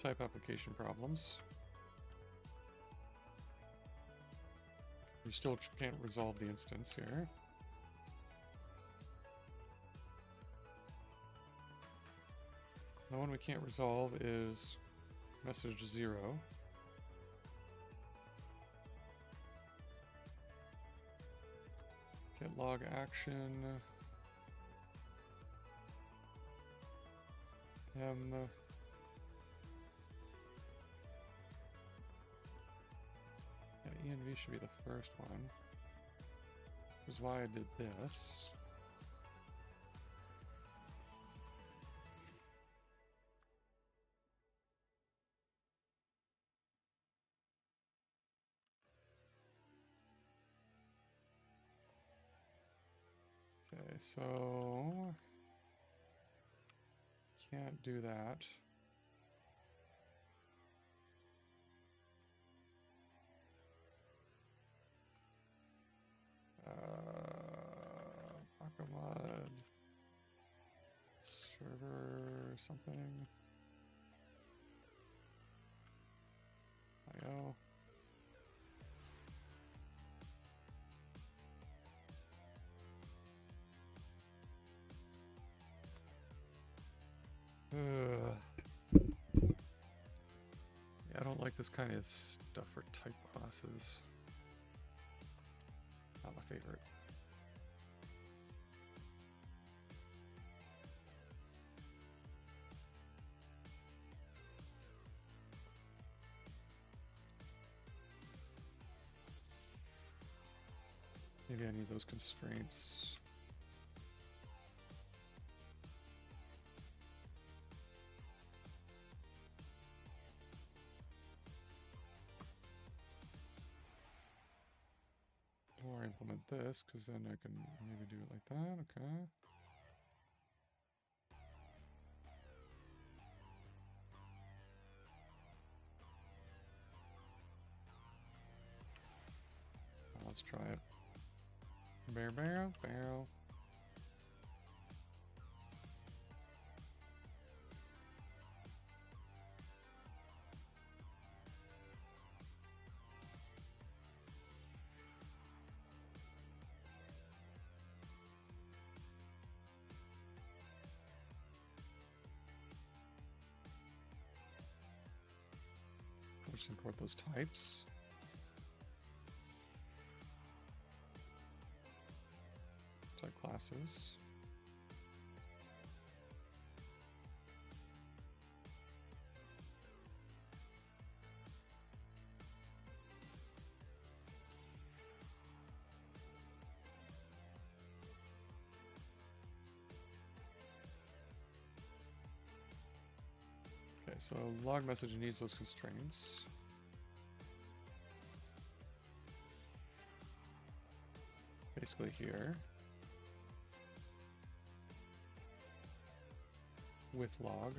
type application problems. We still can't resolve the instance here. The one we can't resolve is message 0. Get log action. Yeah, env should be the first one. Which is why I did this. Okay, so can't do that. Bakamud server something. IO. Yeah, I don't like this kind of stuff for type classes. Not my favorite. Maybe I need those constraints. Or implement this, because then I can maybe do it like that. Okay. Let's try it. Barrel. Let's import those types. Type classes. Okay, so log message needs those constraints. Basically here. With log.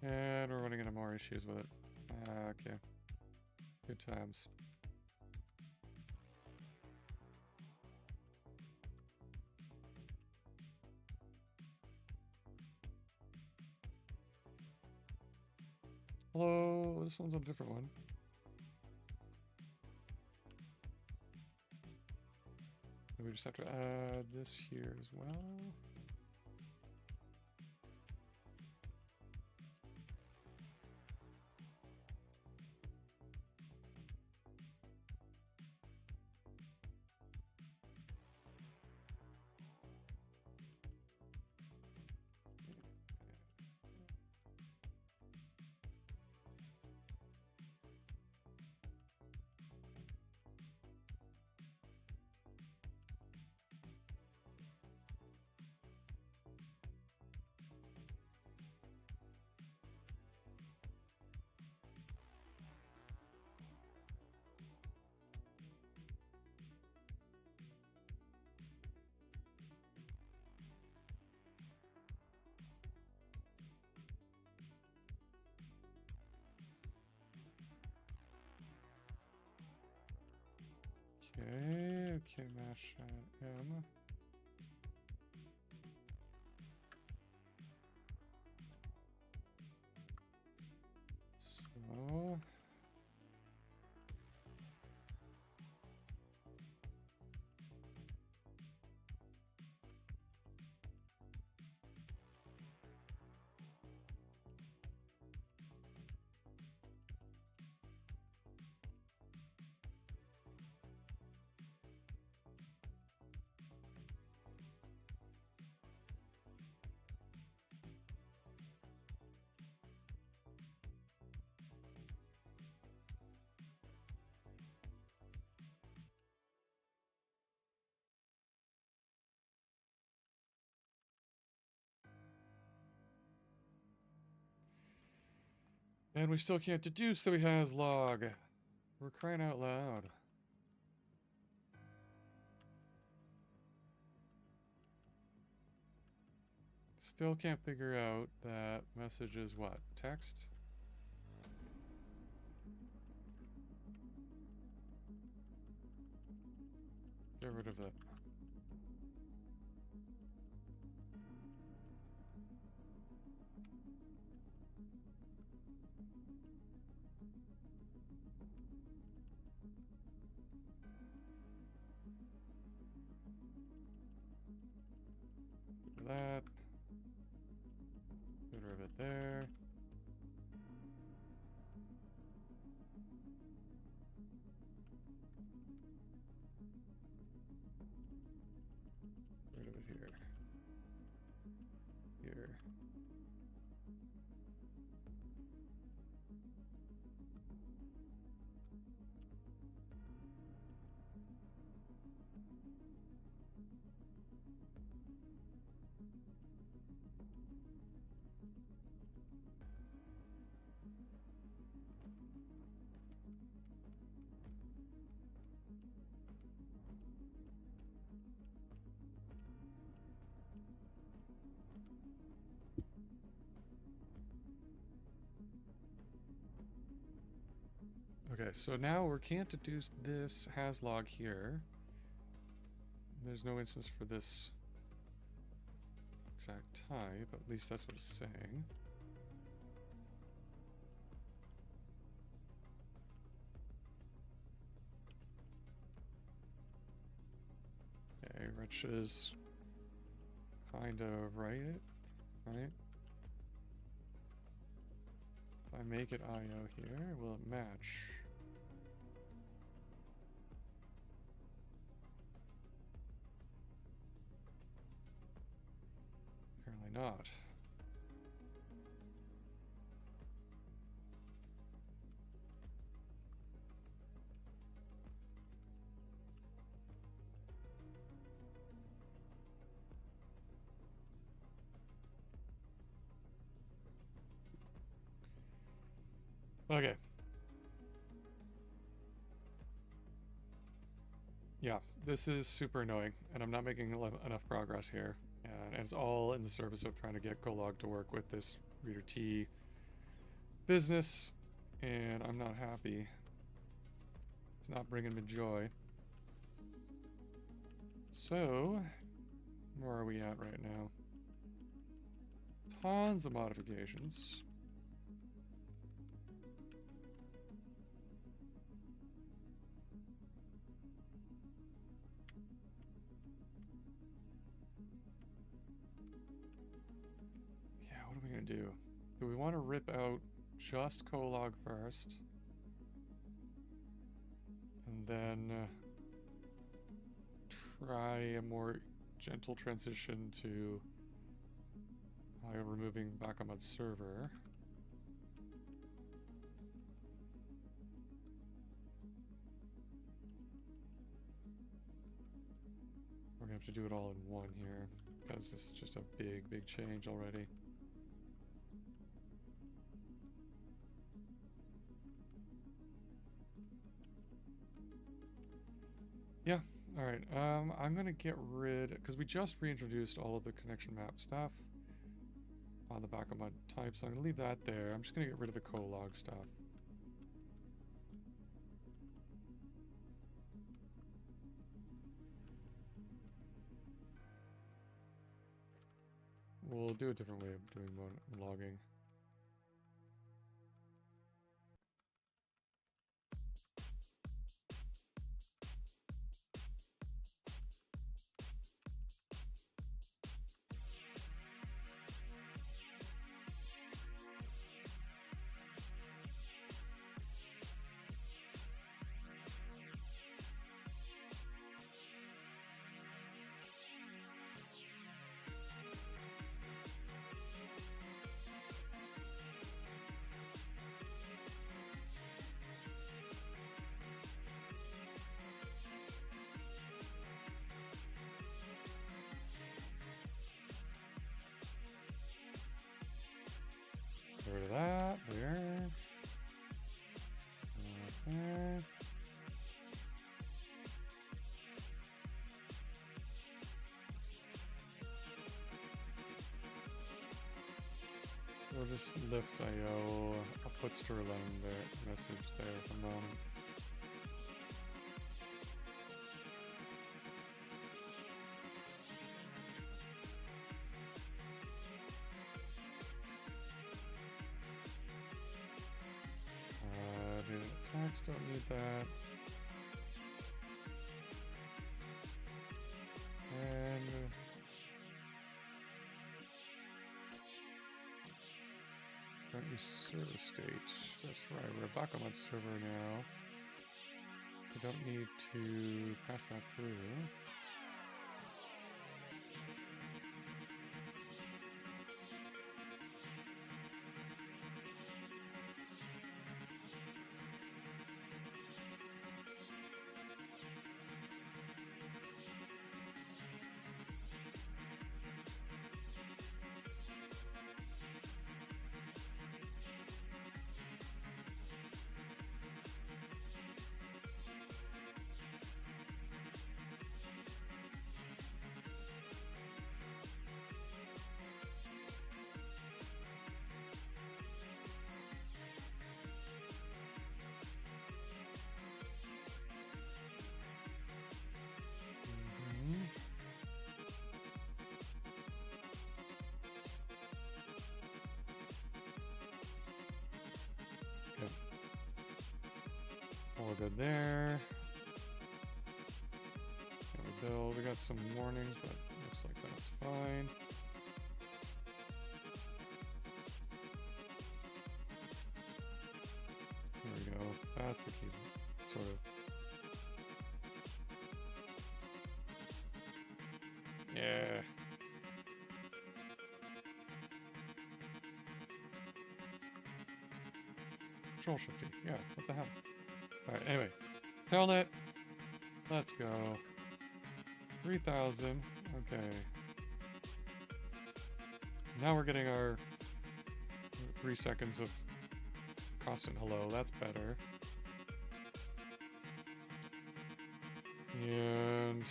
And we're running into more issues with it. Okay. Good times. Hello, this one's a different one. We just have to add this here as well. Okay, mash M. So and we still can't deduce that we has log. We're crying out loud. Still can't figure out that message is what? Text? Get rid of that. That. Get rid of it there. Get rid of it here. Here. Okay, so now we can't deduce this has log here. There's no instance for this exact type, at least that's what it's saying. Okay, Rich is kind of right. If I make it IO here, will it match? Apparently not. Okay. Yeah, this is super annoying, and I'm not making enough progress here. And it's all in the service of trying to get Golog to work with this reader T business, and I'm not happy. It's not bringing me joy. So, where are we at right now? Tons of modifications. Yeah, what are we gonna do? Do we want to rip out just Golog first? And then try a more gentle transition to removing BakamudServer. We're gonna have to do it all in one here, because this is just a big change already. Yeah, alright, I'm gonna get rid, because we just reintroduced all of the connection map stuff on the Bakamud type, so I'm gonna leave that there. I'm just gonna get rid of the Golog stuff. We'll do a different way of doing logging. Get rid of that. There. Okay. We'll just lift IO. I'll put Sterling there, message there for the moment. Attacks don't need that. And don't use server state. That's right, we're a Bakamud server now. We don't need to pass that through. we're good there. Can we build? We got some warnings, but looks like that's fine. There we go. That's the key, sort of. Yeah. Control shifty. Yeah, what the hell? Alright, anyway. Telnet. Let's go. 3,000. Okay. Now we're getting our 3 seconds of constant hello. That's better. And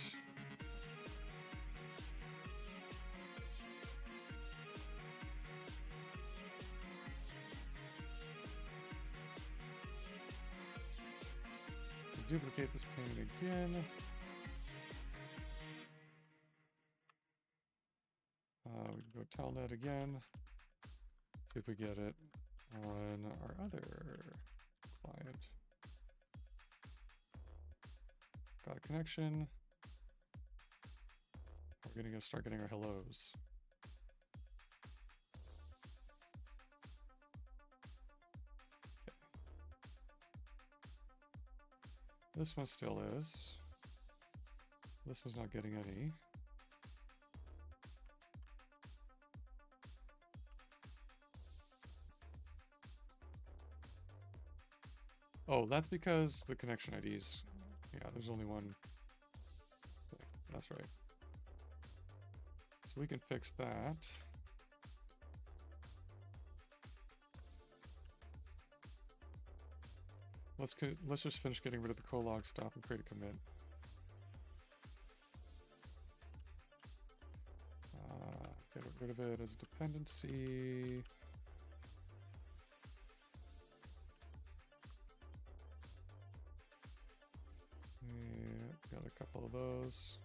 duplicate this payment again. We can go telnet again. See if we get it on our other client. Got a connection. We're gonna start getting our hellos. Okay. This one still is. This one's not getting any. Oh, that's because the connection IDs. Yeah, there's only one. That's right. So we can fix that. Let's just finish getting rid of the colog stuff and create a commit. Get rid of it as a dependency. Got a couple of those.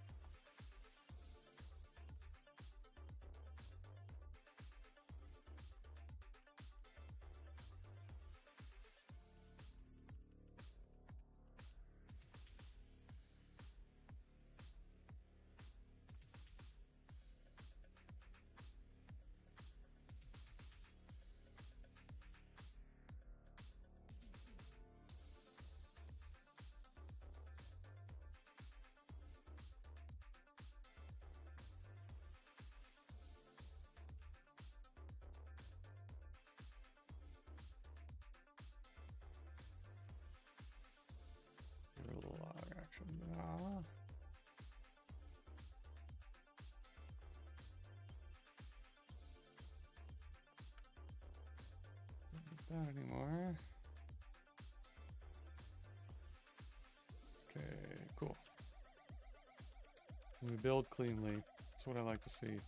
Log action now. Don't need that anymore. Okay, cool. We build cleanly. That's what I like to see.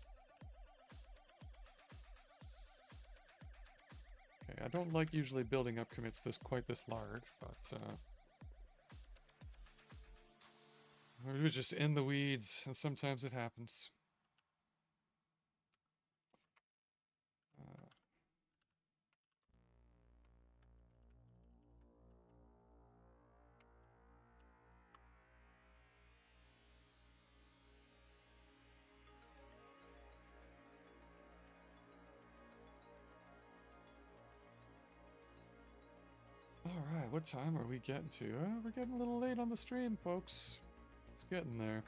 Okay, I don't like usually building up commits quite this large, but we're just in the weeds, and sometimes it happens. Alright, what time are we getting to? We're getting a little late on the stream, folks. It's getting there.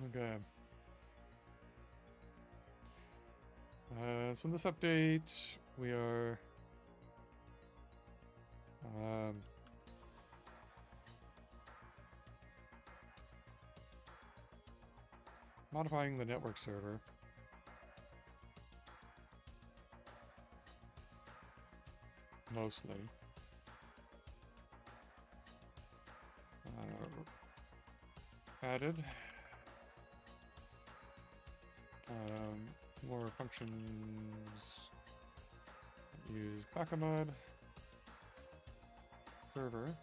Okay. So in this update, we are modifying the network server. Mostly. Added more functions. Use Bakamud server.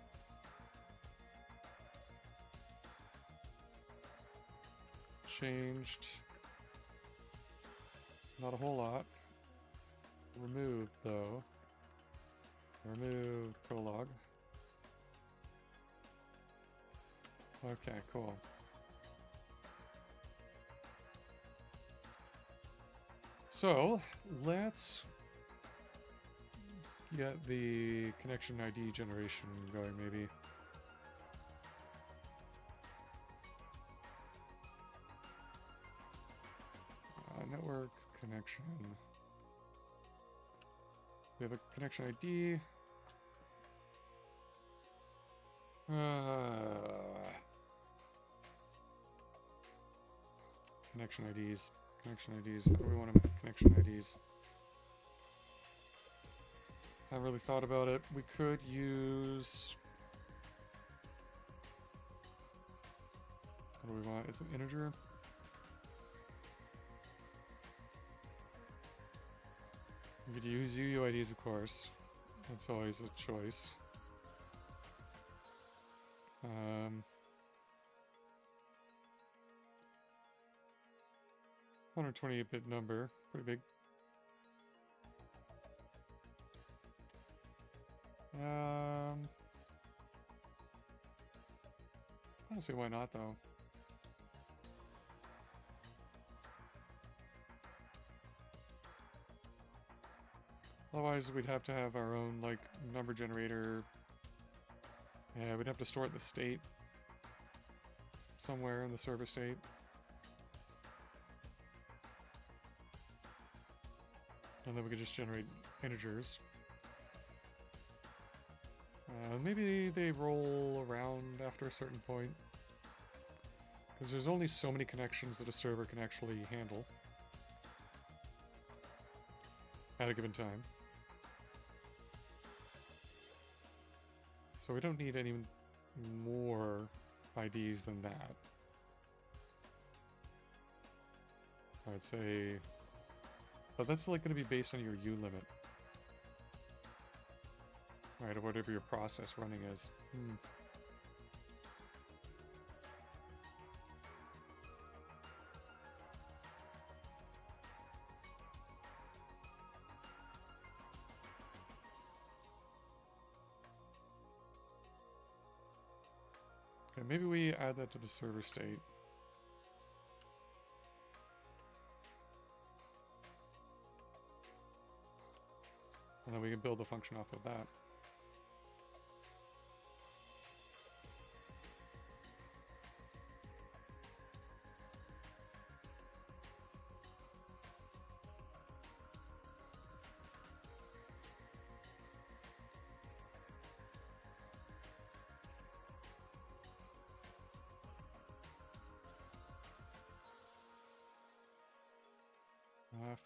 Changed not a whole lot. removed, though. Remove prologue. Okay, cool. So, let's get the connection ID generation going, maybe. Network connection. We have a connection ID. Connection IDs. Connection IDs. How do we want to make connection IDs? Haven't really thought about it. We could use... What do we want? It's an integer. We could use UUIDs, of course. That's always a choice. 128-bit number. Pretty big. I don't see why not, though. Otherwise, we'd have to have our own, like, number generator. Yeah, we'd have to store it in the state. Somewhere in the server state. And then we could just generate integers. Maybe they roll around after a certain point. Because there's only so many connections that a server can actually handle at a given time. So we don't need any more IDs than that. I'd say... But that's like going to be based on your U limit. Right, or whatever your process running is. Okay, maybe we add that to the server state. And then we can build the function off of that.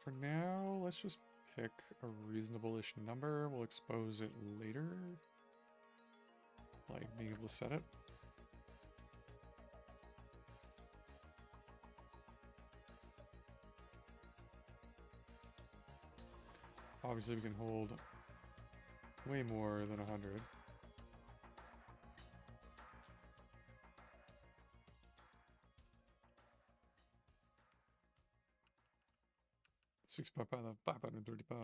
For now, let's just pick a reasonable-ish number. We'll expose it later. Like being able to set it. Obviously, we can hold way more than 100. Six 535.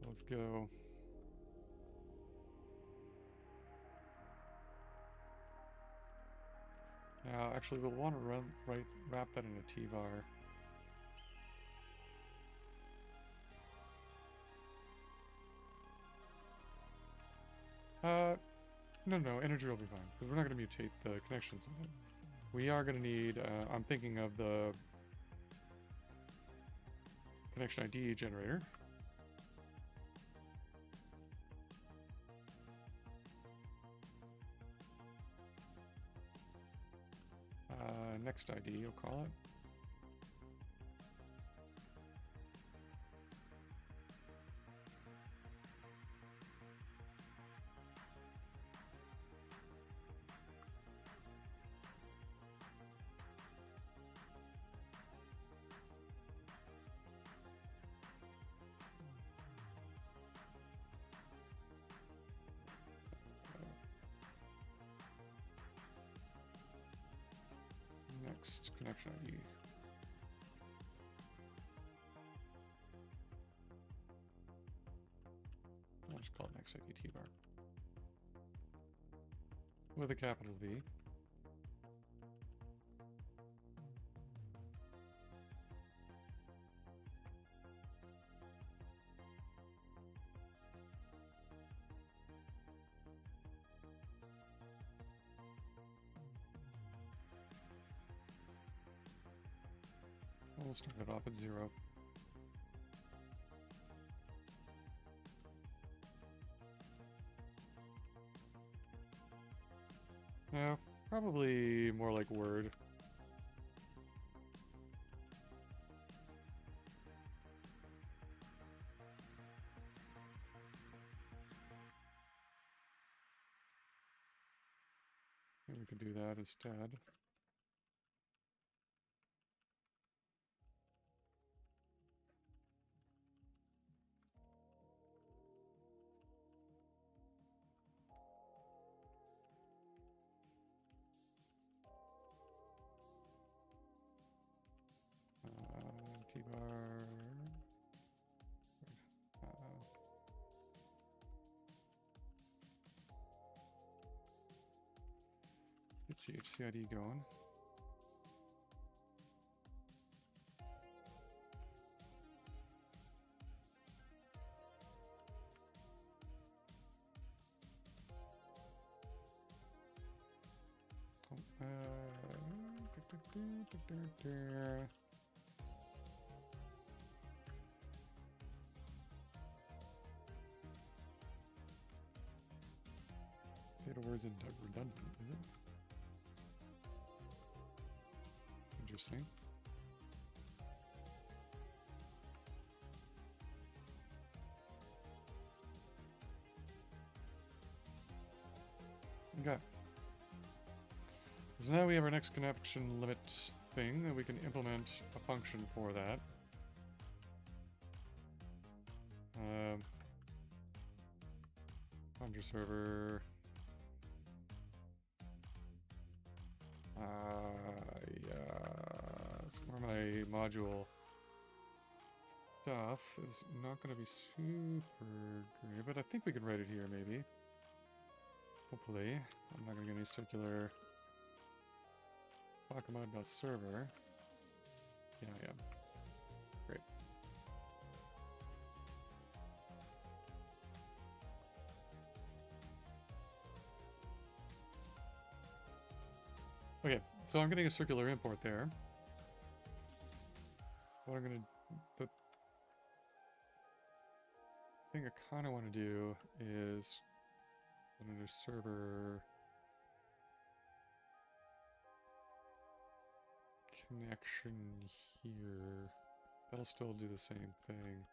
Let's go. Now, actually, we'll want to wrap that in a T-var. No, integer will be fine, because we're not going to mutate the connections in it. We are going to need, I'm thinking of the connection ID generator. Next ID, you'll call it. Next connection ID. call it max IP T-bar. With a capital V. We'll start it off at 0. Yeah, probably more like Word. Maybe we could do that instead. T-bar. Let's get GHCID going. Data words and redundant, is it? Interesting. Okay. So now we have our next connection limit thing, and we can implement a function for that. BakamudServer. Yeah, that's where my module stuff is not going to be super great, but I think we can write it here maybe. Hopefully. I'm not going to get any circular Bakamud.server. Yeah, I am. Great. Okay, so I'm getting a circular import there. What I'm going to... The thing I kind of want to do is... under server... connection here. That'll still do the same thing.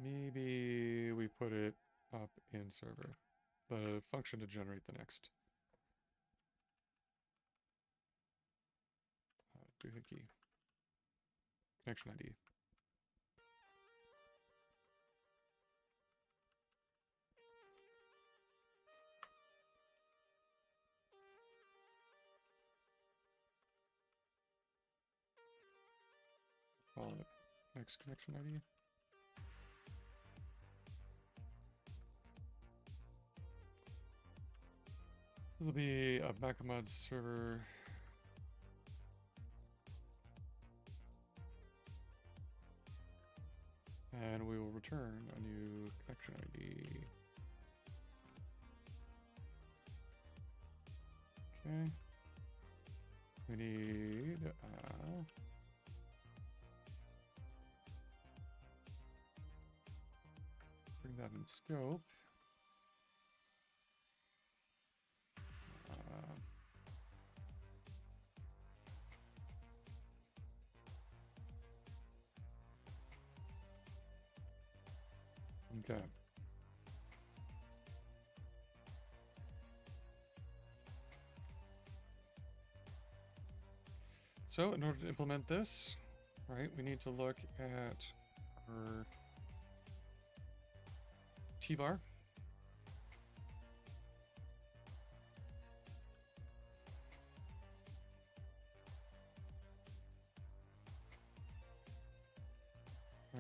Maybe we put it up in server. The function to generate the next. Doohickey. Connection ID. Call it next connection ID. This will be a BakamudServer. And we will return a new connection ID. Okay. We need bring that in scope. Okay. So in order to implement this, right, we need to look at our T-bar.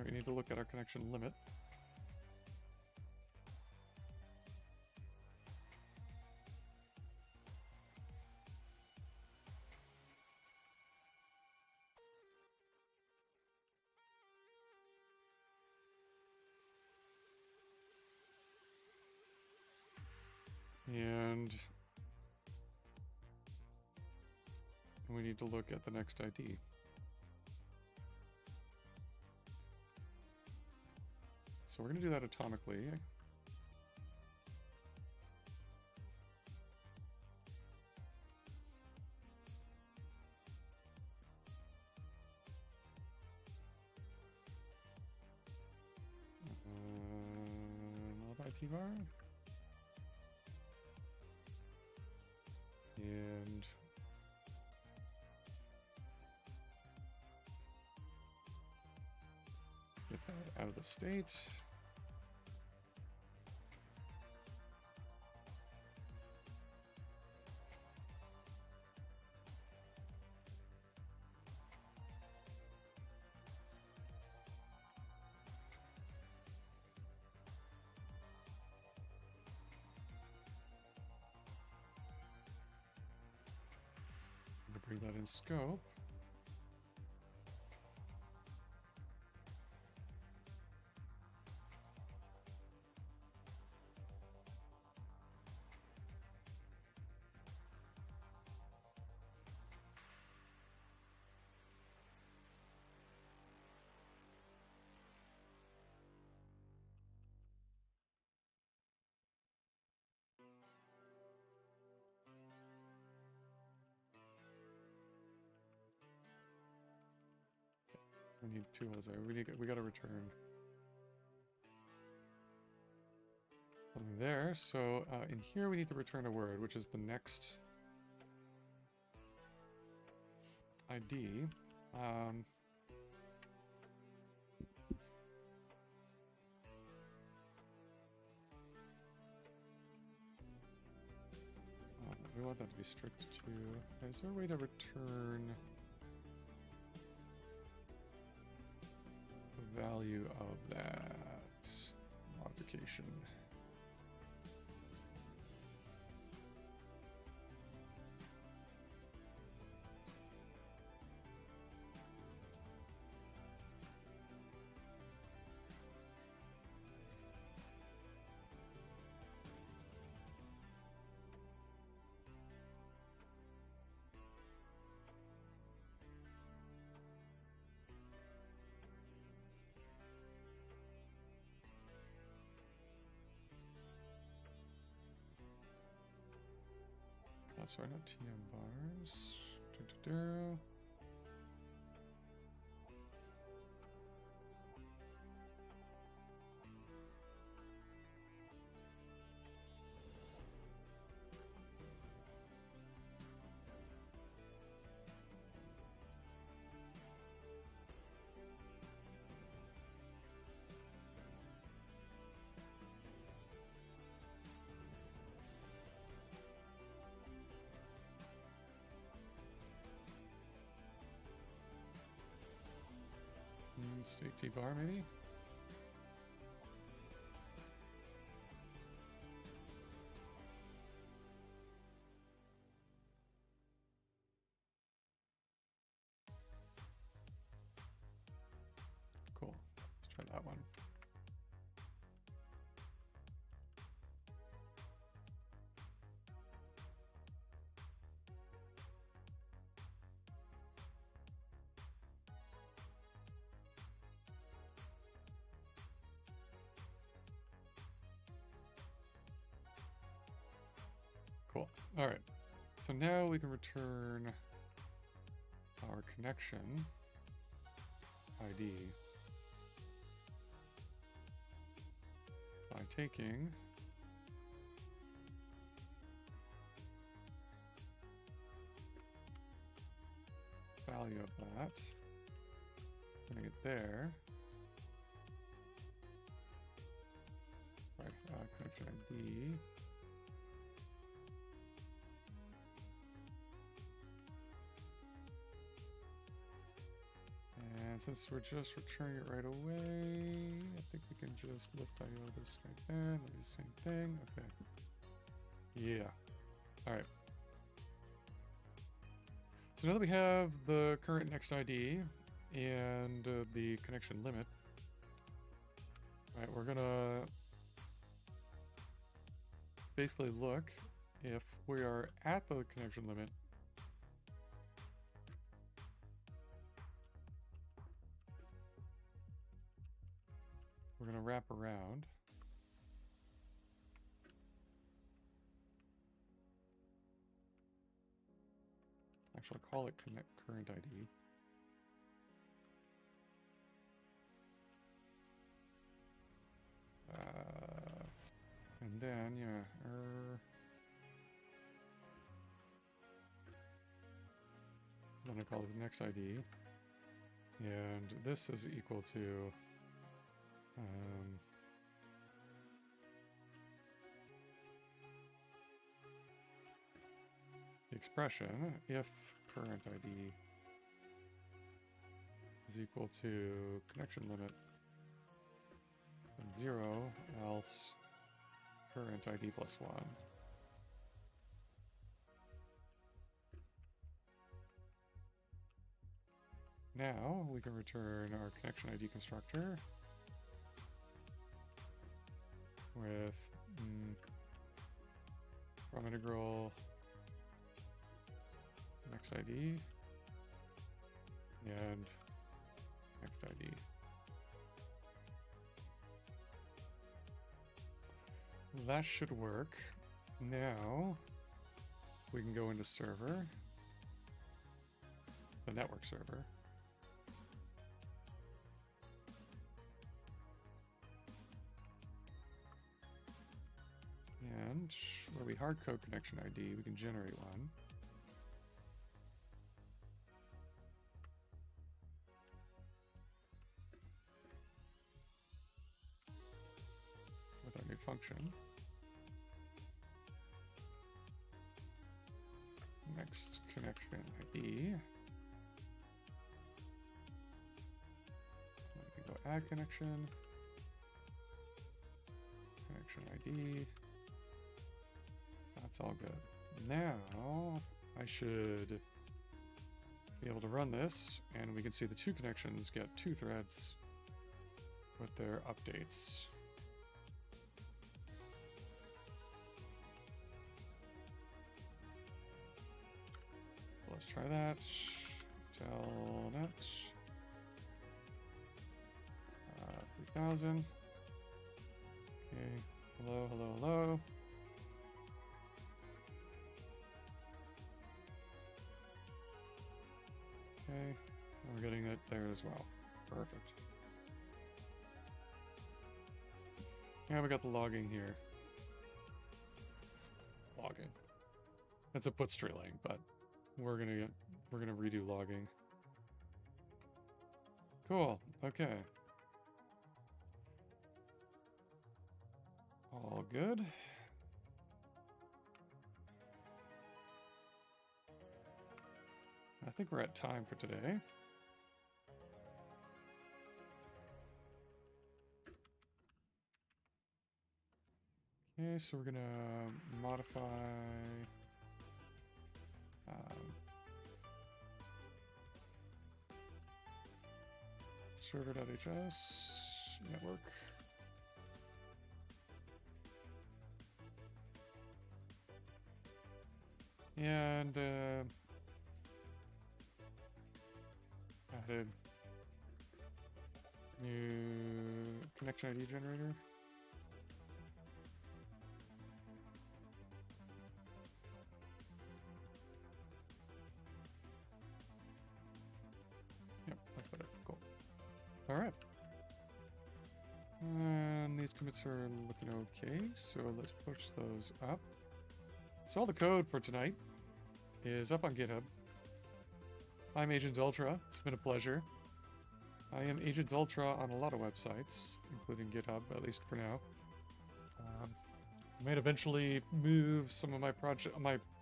we need to look at our connection limit. And we need to look at the next ID. So we're going to do that atomically. Nullify T-bar. And get that out of the state. Bring that in scope. We need two holes there. We got to return something there. So in here we need to return a word, which is the next ID. We want that to be strict to. Is there a way to return the value of that modification? Sorry, not TM bars. State T-bar, maybe? Cool. Let's try that one. Cool. All right. So now we can return our connection ID by taking value of that, putting it there. Right, connection ID. And since we're just returning it right away, I think we can just lift IO this right there. That'll be the same thing. Okay. Yeah. All right. So now that we have the current next ID and the connection limit, all right, we're gonna basically look if we are at the connection limit. We're gonna wrap around. Actually, call it connect current ID. And then, yeah, then I call it the next ID. And this is equal to the expression if current ID is equal to connection limit and 0, else current ID plus 1. Now we can return our connection ID constructor with from integral next ID and next ID. That should work. Now we can go into server, the network server. And where we hard code connection ID, we can generate one. With our new function. Next connection ID. We can go add connection. Connection ID. That's all good. Now I should be able to run this, and we can see the two connections get 2 threads with their updates. So let's try that. Telnet 3000. Okay. Hello, hello, hello. Okay, and we're getting it there as well. Perfect. Yeah, we got the logging here. Logging. It's a put streaming, but we're gonna redo logging. Cool. Okay. All good. I think we're at time for today. Okay, so we're gonna modify server.hs network. And added new connection ID generator. Yep, that's better. Cool. All right. And these commits are looking okay, so let's push those up. So all the code for tonight is up on GitHub. I'm Agents Ultra. It's been a pleasure. I am Agents Ultra on a lot of websites, including GitHub, at least for now. I might eventually move some of my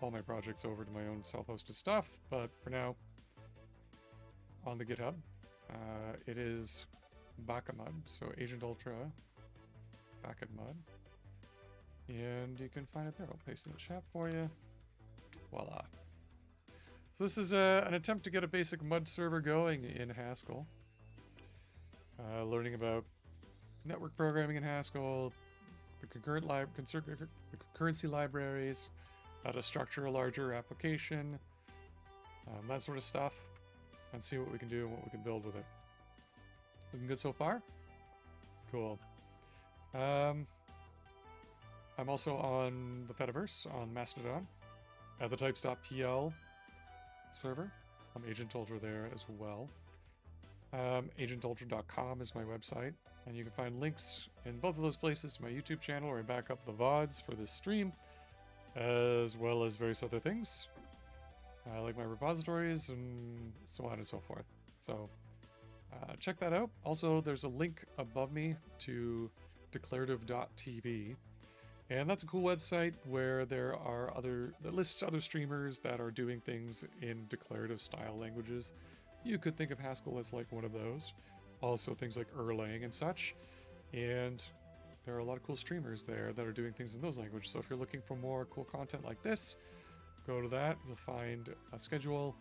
all my projects over to my own self-hosted stuff, but for now, on the GitHub. It is Bakamud, so Agent Ultra Bakamud. And you can find it there. I'll paste it in the chat for you. Voila. So this is an attempt to get a basic mud server going in Haskell. Learning about network programming in Haskell, the concurrency libraries, how to structure a larger application, that sort of stuff, and see what we can do and what we can build with it. Looking good so far? Cool. I'm also on the Fediverse on Mastodon at the types.pl server. I'm Agent Ultra there as well. agentultra.com is my website, and you can find links in both of those places to my YouTube channel where I back up the VODs for this stream, as well as various other things, like my repositories and so on and so forth. So check that out. Also, there's a link above me to declarative.tv, and that's a cool website where that lists other streamers that are doing things in declarative style languages. You could think of Haskell as like one of those. Also things like Erlang and such. And there are a lot of cool streamers there that are doing things in those languages. So if you're looking for more cool content like this, go to that. You'll find a schedule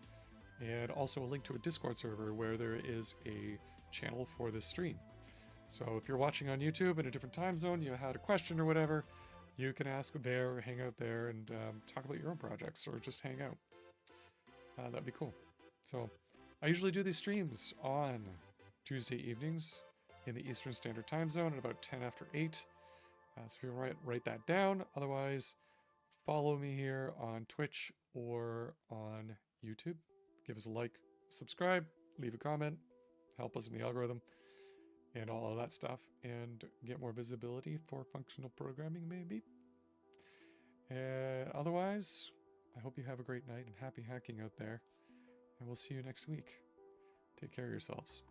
and also a link to a Discord server where there is a channel for this stream. So if you're watching on YouTube in a different time zone, you had a question or whatever, you can ask there or hang out there and talk about your own projects or just hang out. That'd be cool. So I usually do these streams on Tuesday evenings in the Eastern Standard Time Zone at about 10 after 8. So if you write that down, otherwise follow me here on Twitch or on YouTube. Give us a like, subscribe, leave a comment, help us in the algorithm, and all of that stuff, and get more visibility for functional programming maybe. And otherwise, I hope you have a great night and happy hacking out there. And we'll see you next week. Take care of yourselves.